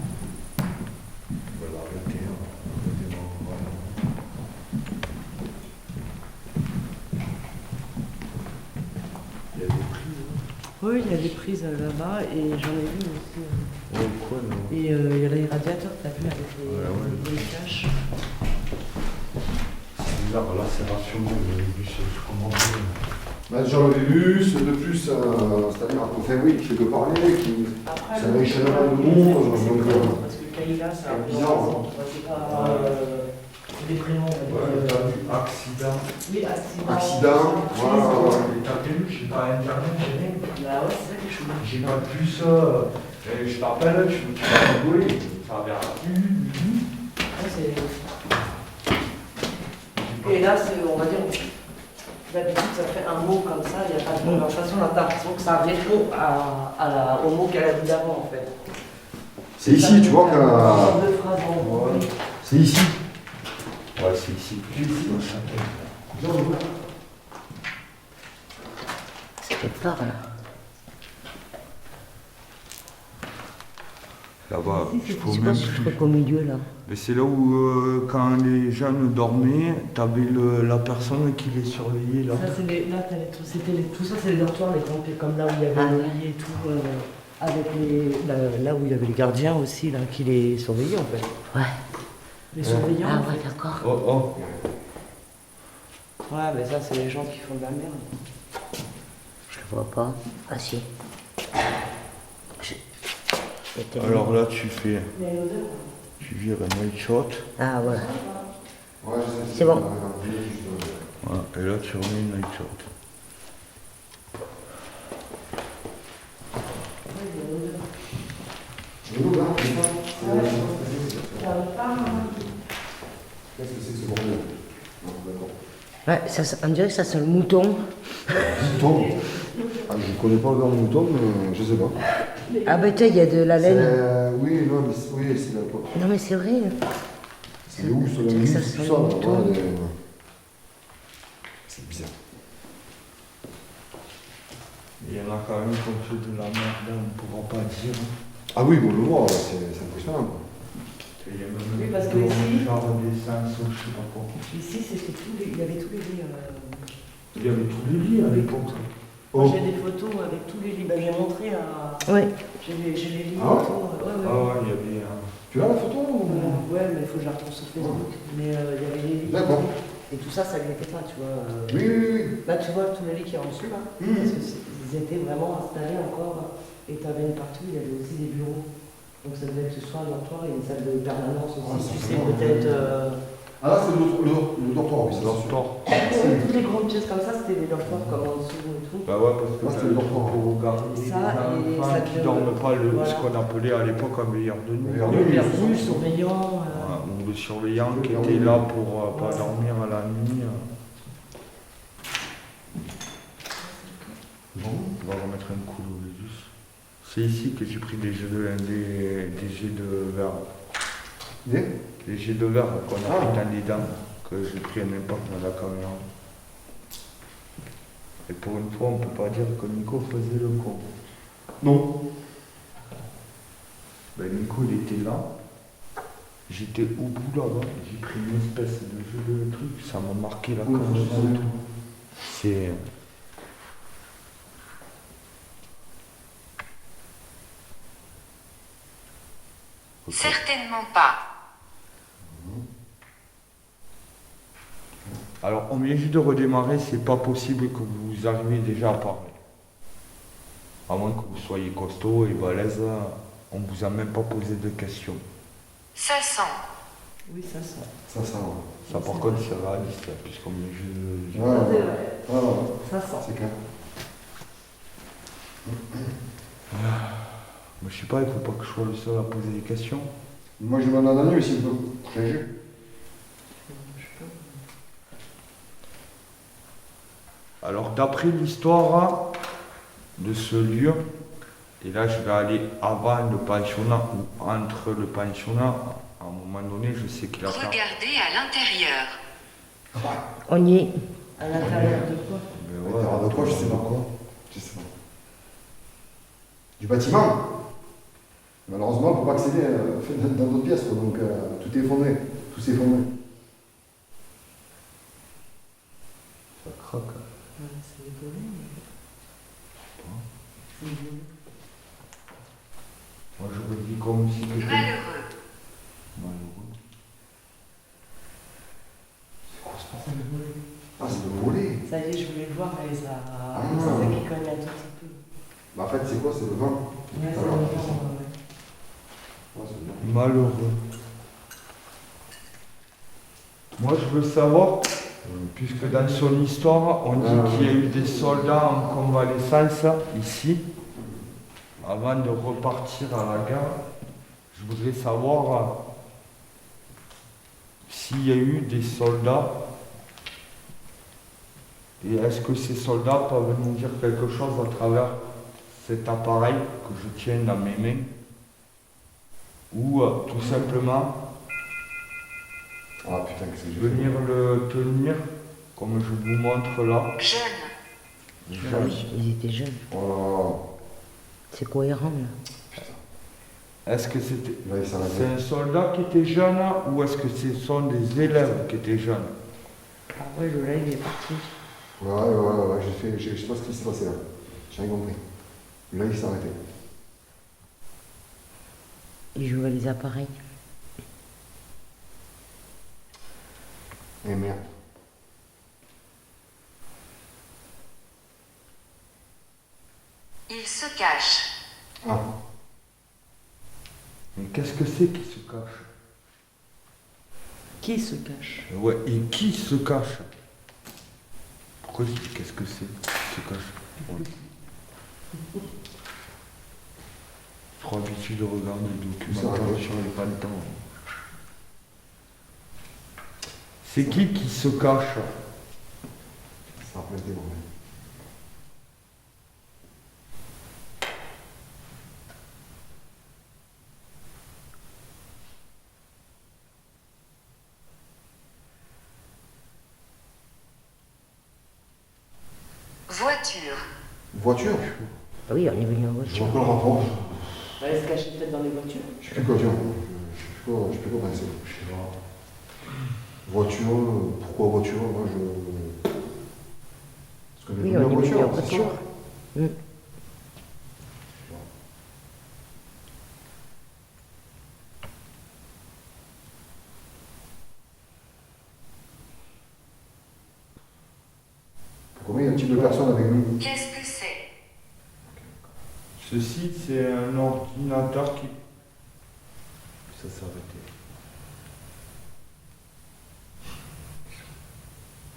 va l'arrêter. Il y a des prises. Oui, il y a des prises là-bas et j'en ai vu aussi. Ouais, quoi, non? Et il y a les radiateurs, t'as vu, avec les caches. C'est bizarre, là c'est rationnel, je comprends pas. Bah, j'en avais vu, c'est de plus, c'est-à-dire, enfin oui, qui peut parler, qui. Après, C'est un échelon de monde, parce que Kaila, c'est un peu bizarre, bizarre. C'est pas. C'est des prénoms, on va Ouais, dire. t'as vu accident. Oui, accident. Accident, voilà. Et t'as vu, j'ai pas internet, j'ai rien. Bah ouais, c'est ça qui est chaud. J'ai pas de plus et je t'appelle, tu vas rigoler. Ça verra. Ouais, c'est. Et là, c'est, on va dire, d'habitude, ça fait un mot comme ça, il n'y a pas de conversation, on a l'impression que ça répond au mot qu'elle a dit d'avant, en fait. C'est ici, tu vois, Une que. sorte de phrase en gros. Ouais. C'est ici. Ouais, c'est ici. C'est quelque part là. Là-bas, je peux C'est même quoi ce plus. truc au milieu là? Mais c'est là où, quand les jeunes dormaient, t'avais la personne qui les surveillait là. Ça, c'est les, là, t'as les, tout ça, c'est les dortoirs, les campés, comme là où il y avait Ah le ouais. lit et tout. Avec là où il y avait les gardiens aussi, là, qui les surveillaient en fait. Ouais. Les surveillants. Ah en ouais, fait. d'accord. Oh, oh. Ouais, mais ça, c'est les gens qui font de la merde. Je le vois pas. Ah si. C'était Alors là, tu fais. Il y a une odeur. Tu vires un night shot. Ah voilà. Ouais, je sais, C'est bon. Voilà, et là, tu remets une night shot. De l'eau, là, c'est ça. Qu'est-ce que c'est que ce bordel? Non, d'accord. Ouais, on dirait que ça sent le mouton. Mouton. Ah, je ne connais pas le mouton, mais je sais pas. Ah bah tiens, il y a de la laine. Oui, non, mais oui, c'est la Non mais c'est vrai. C'est où sur la Tu sais que ça musique, sent tout le ça, là, mouton. ouais, c'est bizarre. Il y en a quand même qui ont fait de la merde, on ne pourra pas dire. Ah oui, bon, le voir, c'est impressionnant. Quoi. Et il y a même Oui, parce que des ici- genre des sens ou je sais pas quoi. Ici, c'était il y avait tous les lits. Il y avait tous les lits à l'époque. Oh. J'ai des photos avec tous les lits. Ben, j'ai montré à. Ouais. J'ai les lits Ah ouais et tout. Ouais, ouais. Ah ouais, il y avait un. Tu as la photo ou... Ouais, mais il faut que je la retrouve sur Facebook. Mais il y avait les lits. D'accord. Et tout ça, ça lui était pas, tu vois. Oui, oui, oui. Là, tu vois tous les lits qui sont en dessous, là. Mhm. Parce que ils étaient vraiment installés encore. Et tu avais une partie où il y avait aussi des bureaux. Donc ça devait être soit un dortoir et une salle de permanence aussi. Ah, ça Tu fait sais, mal. peut-être. Ah là, c'est le dortoir, oui, c'est sûr. Toutes les grandes pièces comme ça, c'était des dortoirs comme en dessous et tout. Bah ouais, parce que Moi, c'était le dortoir. pour regarder les Ça, et enfants ça qui te- dorment pas, voilà. ce qu'on appelait à l'époque un veilleur de nuit. Veilleur de Le nuit. bienvenu, surveillant. Voilà, ou le surveillant qui était là pour pas dormir à la nuit. Bon. On va remettre un coup d'eau juste. C'est ici que j'ai pris des jets de verre. Les jets de verre qu'on a Ah. pris dans les dents, que j'ai pris à n'importe dans la caméra. Et pour une fois, on peut pas dire que Nico faisait le con. Non. Ben, Nico, il était là. J'étais au bout là-bas. J'ai pris une espèce de jeu de truc. Ça m'a marqué la Oui, caméra et tout. C'est. Certainement pas. Alors, on vient juste de redémarrer, c'est pas possible que vous arriviez déjà à parler. À moins que vous soyez costaud et balèze, on vous a même pas posé de questions. Ça sent. Oui, ça sent. Ça, ça, ouais. Ça, par contre, c'est réaliste, puisqu'on vient juste de. Ouais, Ça, c'est ouais. vrai. Ouais, ouais. Ça sent. C'est clair. Mais je sais pas, il faut pas que je sois le seul à poser des questions. Moi, je demande à Daniel s'il peut réagir. Alors, d'après l'histoire de ce lieu, et là, je vais aller avant le pensionnat ou entre le pensionnat, à un moment donné, je sais qu'il a fait. Regardez à l'intérieur. On y est. À l'intérieur de quoi? Mais Ouais, alors, de quoi, je sais pas quoi. Je sais pas. Du bâtiment. Malheureusement, on ne peut pas accéder dans d'autres pièces, quoi, donc tout est effondré. Tout s'est effondré. ça craque. Ouais, c'est des volets, mais- Moi, je me dis comme si c'était Malheureux. malheureux. C'est quoi ce bordel de volet? Ah, c'est le volet. Ça y est, je voulais le voir, mais ça. Ah. C'est ça qui cogne un tout petit peu. Bah, en fait, c'est quoi? C'est le vent. Ouais, c'est Alors, le c'est ça. vent, ouais. Ouais, c'est le vent. Malheureux. Moi, je veux savoir, puisque dans son histoire, on dit qu'il y a eu des soldats en convalescence ici, avant de repartir à la gare. Je voudrais savoir s'il y a eu des soldats et est-ce que ces soldats peuvent nous dire quelque chose à travers cet appareil que je tiens dans mes mains ou tout simplement Ah putain, qu'est-ce que j'ai fait? venir le tenir comme je vous montre là. Jeune. Ah oui, ils étaient jeunes. Oh C'est cohérent là. Est-ce que c'était là là, il s'arrête. c'est un soldat qui était jeune ou est-ce que ce sont des élèves qui étaient jeunes? Ah ouais, le live il est parti. Ouais, je sais pas ce qui s'est passé là. J'ai rien compris. Là, il s'est arrêté. Il joue avec les appareils. Eh merde. Il se cache. Ah, Mais qu'est-ce que c'est qui se cache? Qui se cache? Ouais, et qui se cache? Pourquoi tu dis qu'est-ce que c'est qui se cache? Ouais. Trop habitué de regarder le documentaire, je n'ai pas le temps. C'est qui se cache? ça a plein de moments. Voiture. Voiture? Ah oui, on est venu en Je voiture. vois pas le rapport. On va aller se cacher peut-être dans les voitures. Je sais plus quoi dire. Je sais plus quoi penser. Je sais pas. Voiture, pourquoi voiture? Moi je. Parce que Oui, j'ai on est en venu en c'est ça voiture. Mm. Combien il y a un type de personnes avec nous? Qu'est-ce que c'est? Ce site, c'est un ordinateur qui. Ça s'est arrêté.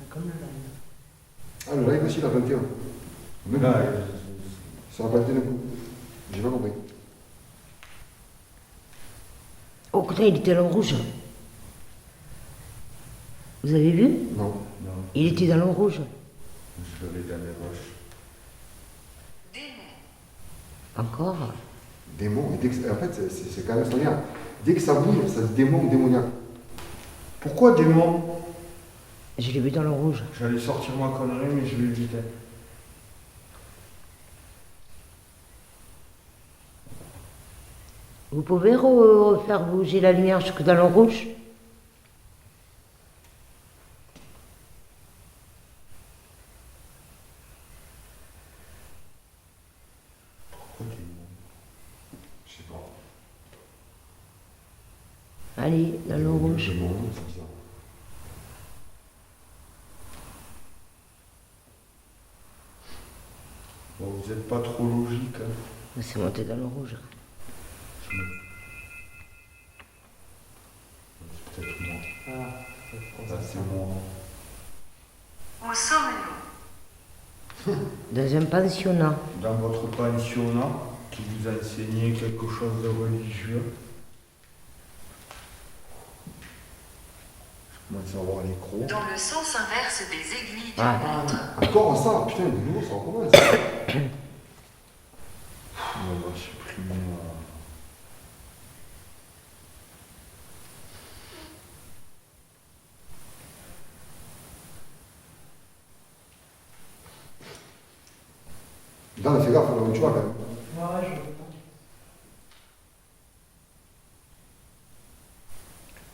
Comme le live. Ah, le live aussi, il a 21. Même Là, ça a 21 d'un coup. J'ai pas compris. Oh, putain, il était dans le rouge. Vous avez vu? Non. non, Il était dans le rouge. je l'avais dans les roches. Démon. Encore? Démon. Et en fait, c'est quand même extraordinaire. Dès que ça bouge, ça se démon ou démoniaque. Pourquoi démon? Je l'ai vu dans le rouge. J'allais sortir ma connerie, mais je l'ai évité. Vous pouvez faire bouger la lumière jusque dans le rouge? Pourquoi démon? Je sais pas. Allez, dans le rouge. Démon, c'est bizarre. Bon, vous n'êtes pas trop logique. Hein. C'est monté dans le rouge. C'est peut-être moi. Ah, Là, c'est moi. Où sommes-nous? Dans un pensionnat. Dans votre pensionnat, qui vous a enseigné quelque chose de religieux. Je commence à avoir les crocs. Dans le sens inverse des aiguilles du Ah. montre. Encore ça? Putain, de nouveau, ça recommence. On va supprimer. Putain, fais gaffe, là où tu vas quand même. ouais,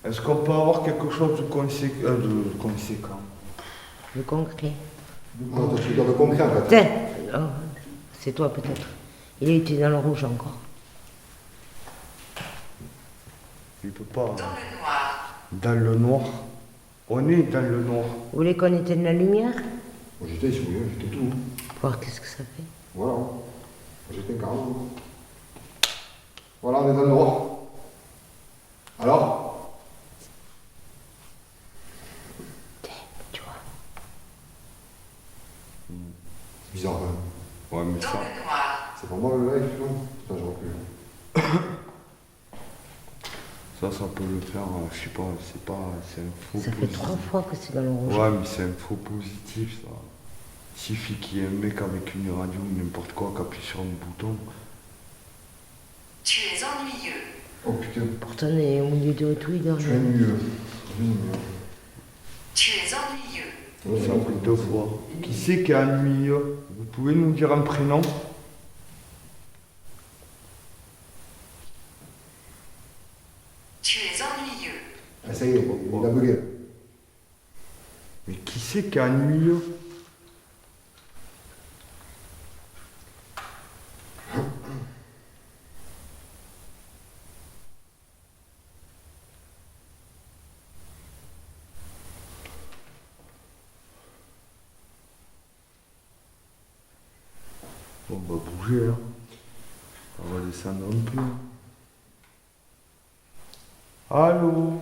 Est-ce qu'on peut avoir quelque chose de conséquent? Le concret. Non, toi, tu veux dire le concret en fait. Tiens, oh, c'est toi peut-être. Il était dans le rouge encore. Il peut pas. Dans le noir. Dans le noir. On est dans le noir. Vous voulez qu'on éteigne la lumière? Moi, j'étais ici, oui, j'étais tout. Pour voir qu'est-ce que ça fait. Voilà. Moi, j'étais carrément. Voilà, on est dans le noir. Alors? Tiens, tu vois. C'est bizarre quand même. Ouais, mais Dans ça. le noir. C'est pas moi le live, non? Putain, j'aurais pu. Ça peut le faire, je sais pas, c'est un faux Ça fait positif. 3 fois que c'est dans le rouge. Ouais, mais c'est un faux positif, ça. Il suffit qu'il y ait un mec avec une radio ou n'importe quoi qui appuie sur un bouton. Tu es ennuyeux. Oh putain, Pourtant, on est au milieu de tout, il dort. tu es mieux. Tu es ennuyeux. Ça a pris 2 fois. Qui c'est qui est ennuyeux? Vous pouvez nous dire un prénom? Tu es ennuyeux. Ah, ça y est, il a bugué. Mais qui c'est qui est ennuyeux? bouger. Hein. On va descendre un peu. Allô?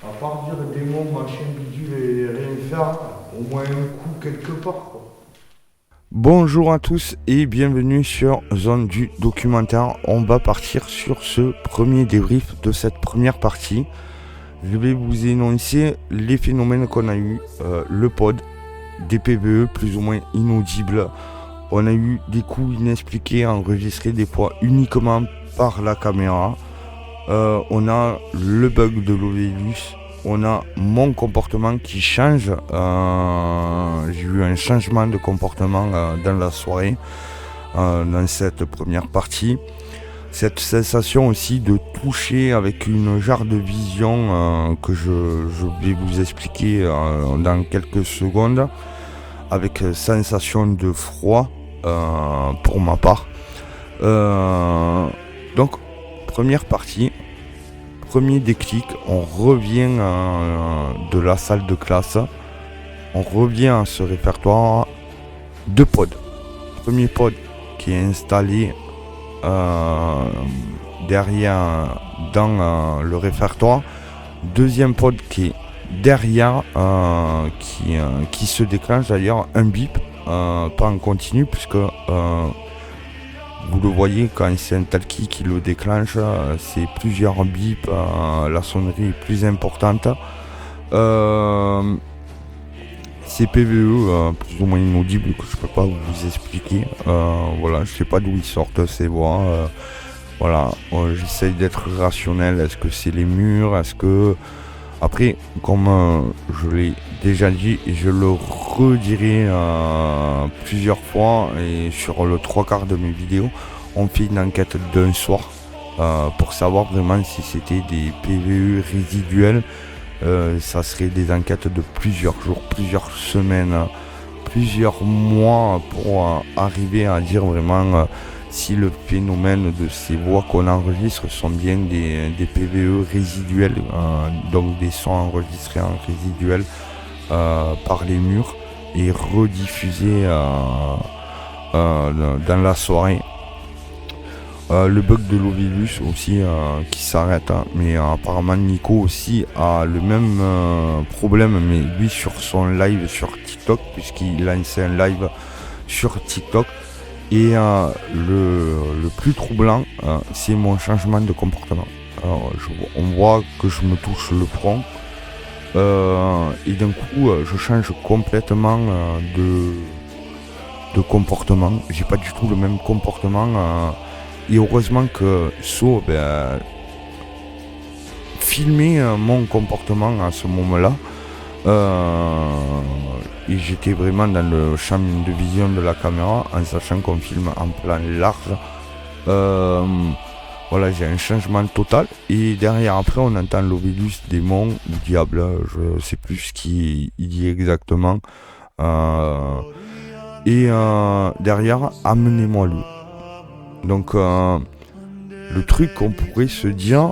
À part dire démon, machin, bidule et rien faire, au moins un coup quelque part, quoi. Bonjour à tous et bienvenue sur Zone du documentaire. On va partir sur ce premier débrief de cette première partie. Je vais vous énoncer les phénomènes qu'on a eu, le pod, des PVE plus ou moins inaudibles. On a eu des coups inexpliqués enregistrés des fois uniquement par la caméra. On a le bug de l'Ovelus. On a mon comportement qui change. J'ai eu un changement de comportement dans la soirée, dans cette première partie. Cette sensation aussi de toucher avec une jarre de vision que je vais vous expliquer dans quelques secondes, avec sensation de froid pour ma part. Donc, première partie. Premier déclic, on revient de la salle de classe, on revient à ce répertoire de pod. Premier pod qui est installé derrière dans le répertoire. Deuxième pod qui est derrière, qui se déclenche d'ailleurs un bip, pas en continu puisque vous le voyez, quand c'est un talkie qui le déclenche, c'est plusieurs bips, la sonnerie est plus importante. C'est PVE plus ou moins inaudible que je peux pas vous expliquer. Voilà, je sais pas d'où ils sortent ces voix. Voilà, j'essaye d'être rationnel. Est-ce que c'est les murs? Est-ce que... Après, comme je l'ai déjà dit et je le redirai plusieurs fois et sur le 3/4 de mes vidéos, on fait une enquête d'un soir pour savoir vraiment si c'était des PVE résiduels. Ça serait des enquêtes de plusieurs jours, plusieurs semaines, plusieurs mois pour arriver à dire vraiment si le phénomène de ces voix qu'on enregistre sont bien des PVE résiduels, donc des sons enregistrés en résiduel par les murs et rediffusés dans la soirée. Le bug de l'Ovelus aussi qui s'arrête, mais apparemment Nico aussi a le même problème, mais lui sur son live sur TikTok, puisqu'il lance un live sur TikTok. Et le plus troublant, c'est mon changement de comportement. Alors, on voit que je me touche le front et d'un coup je change complètement de comportement. J'ai pas du tout le même comportement et heureusement que So filmait mon comportement à ce moment-là. Et j'étais vraiment dans le champ de vision de la caméra en sachant qu'on filme en plan large. Voilà, j'ai un changement total et derrière après on entend l'Ovelus, démon ou diable, je sais plus ce qu'il dit exactement, et derrière amenez-moi le. Donc le truc qu'on pourrait se dire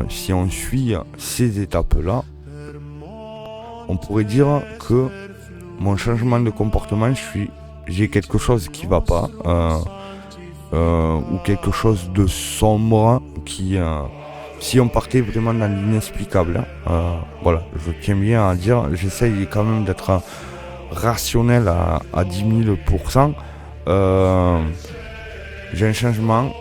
si on suit ces étapes là, on pourrait dire que mon changement de comportement, j'ai quelque chose qui va pas, ou quelque chose de sombre qui, si on partait vraiment dans l'inexplicable, voilà, je tiens bien à dire, j'essaye quand même d'être rationnel à 10 000%. J'ai un changement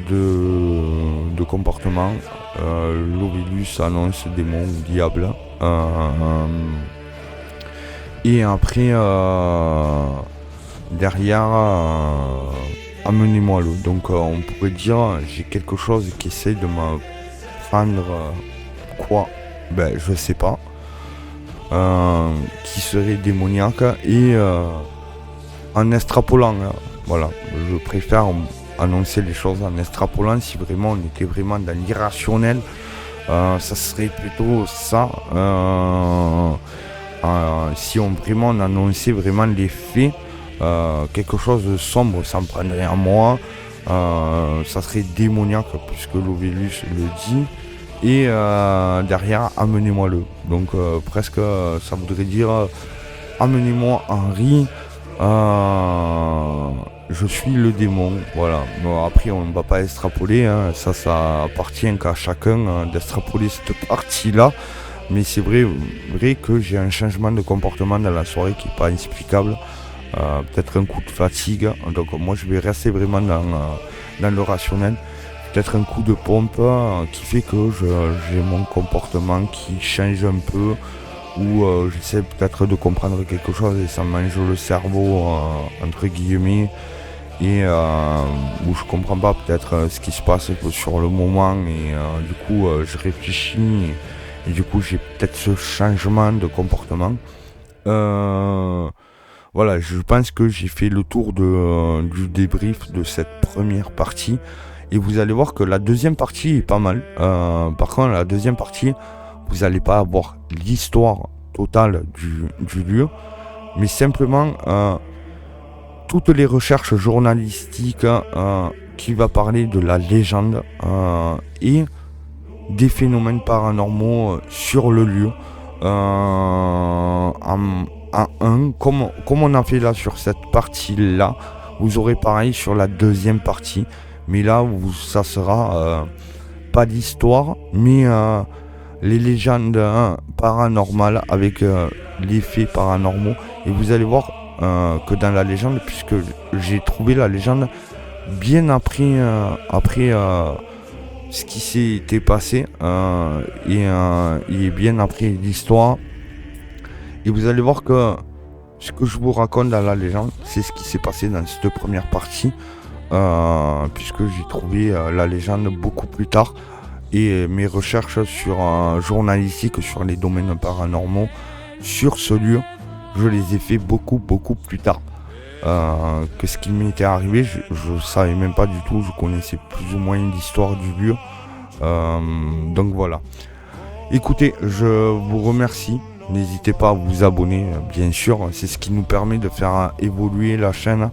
de comportement. L'Ovelus annonce démon ou diable. Et après, derrière, amenez-moi le. Donc on pourrait dire, j'ai quelque chose qui essaie de me prendre quoi? Ben je sais pas. Qui serait démoniaque et en extrapolant. Voilà, je préfère annoncer les choses en extrapolant. Si vraiment on était vraiment dans l'irrationnel, ça serait plutôt ça. Si on annonçait vraiment les faits, quelque chose de sombre s'en prendrait à moi, ça serait démoniaque puisque l'Ovelus le dit, et derrière amenez-moi le. Donc presque ça voudrait dire amenez-moi Henri, Je suis le démon, voilà. Bon, après, on ne va pas extrapoler, hein. Ça appartient qu'à chacun d'extrapoler cette partie-là. Mais c'est vrai que j'ai un changement de comportement dans la soirée qui n'est pas explicable. Peut-être un coup de fatigue. Donc moi, je vais rester vraiment dans le rationnel. Peut-être un coup de pompe qui fait que j'ai mon comportement qui change un peu. Ou j'essaie peut-être de comprendre quelque chose et ça mange le cerveau, entre guillemets. Et où je comprends pas peut-être ce qui se passe sur le moment. Et du coup, je réfléchis. Et du coup, j'ai peut-être ce changement de comportement. Voilà, je pense que j'ai fait le tour du débrief de cette première partie. Et vous allez voir que la deuxième partie est pas mal. Par contre, la deuxième partie, vous n'allez pas avoir l'histoire totale du lieu. Mais simplement toutes les recherches journalistiques qui va parler de la légende et des phénomènes paranormaux sur le lieu. Comme on a fait là sur cette partie-là, vous aurez pareil sur la deuxième partie. Mais là, ça sera pas d'histoire, mais les légendes paranormales avec les faits paranormaux. Et vous allez voir que dans la légende, puisque j'ai trouvé la légende bien après ce qui s'était passé et bien après l'histoire. Et vous allez voir que ce que je vous raconte dans la légende, c'est ce qui s'est passé dans cette première partie, puisque j'ai trouvé la légende beaucoup plus tard. Et mes recherches journalistiques sur les domaines paranormaux, sur ce lieu, je les ai fait beaucoup plus tard. Que ce qui m'était arrivé, je savais même pas du tout, je connaissais plus ou moins l'histoire du lieu. Donc voilà. Écoutez, je vous remercie. N'hésitez pas à vous abonner, bien sûr. C'est ce qui nous permet de faire évoluer la chaîne,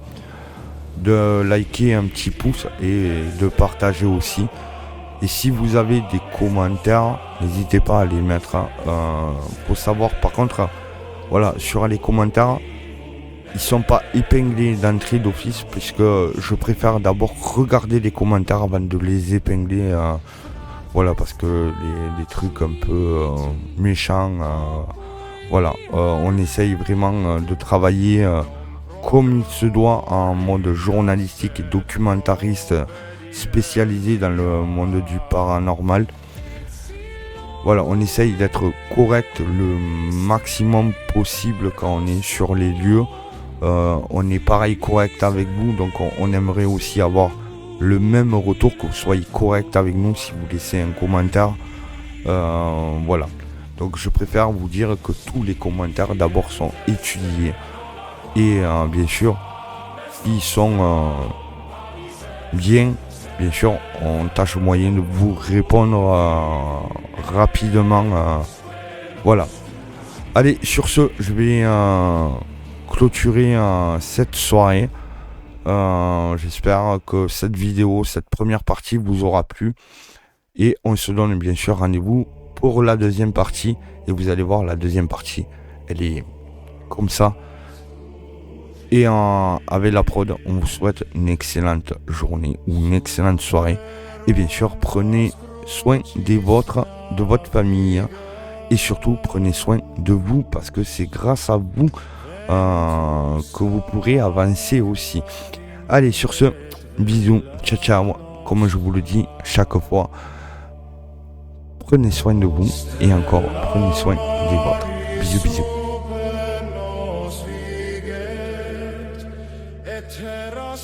de liker un petit pouce et de partager aussi. Et si vous avez des commentaires, n'hésitez pas à les mettre. Faut savoir par contre, voilà, sur les commentaires, ils sont pas épinglés d'entrée d'office, puisque je préfère d'abord regarder les commentaires avant de les épingler. Voilà, parce que les trucs un peu méchants, voilà, on essaye vraiment de travailler comme il se doit en mode journalistique et documentariste spécialisé dans le monde du paranormal. Voilà, on essaye d'être correct le maximum possible quand on est sur les lieux. On est pareil correct avec vous, donc on aimerait aussi avoir le même retour, que vous soyez correct avec nous si vous laissez un commentaire. Voilà, donc je préfère vous dire que tous les commentaires d'abord sont étudiés et bien sûr s'ils sont bien sûr on tâche moyen de vous répondre rapidement. Voilà, allez, sur ce je vais clôturer cette soirée. J'espère que cette vidéo, cette première partie vous aura plu. Et on se donne bien sûr rendez-vous pour la deuxième partie. Et vous allez voir, la deuxième partie, elle est comme ça. Et avec la prod, on vous souhaite une excellente journée ou une excellente soirée. Et bien sûr, prenez soin des vôtres, de votre famille. Et surtout, prenez soin de vous, parce que c'est grâce à vous que vous pourrez avancer aussi. Allez, sur ce, bisous, ciao ciao. Comme je vous le dis chaque fois, prenez soin de vous et encore prenez soin des vôtres. Bisous bisous. Etera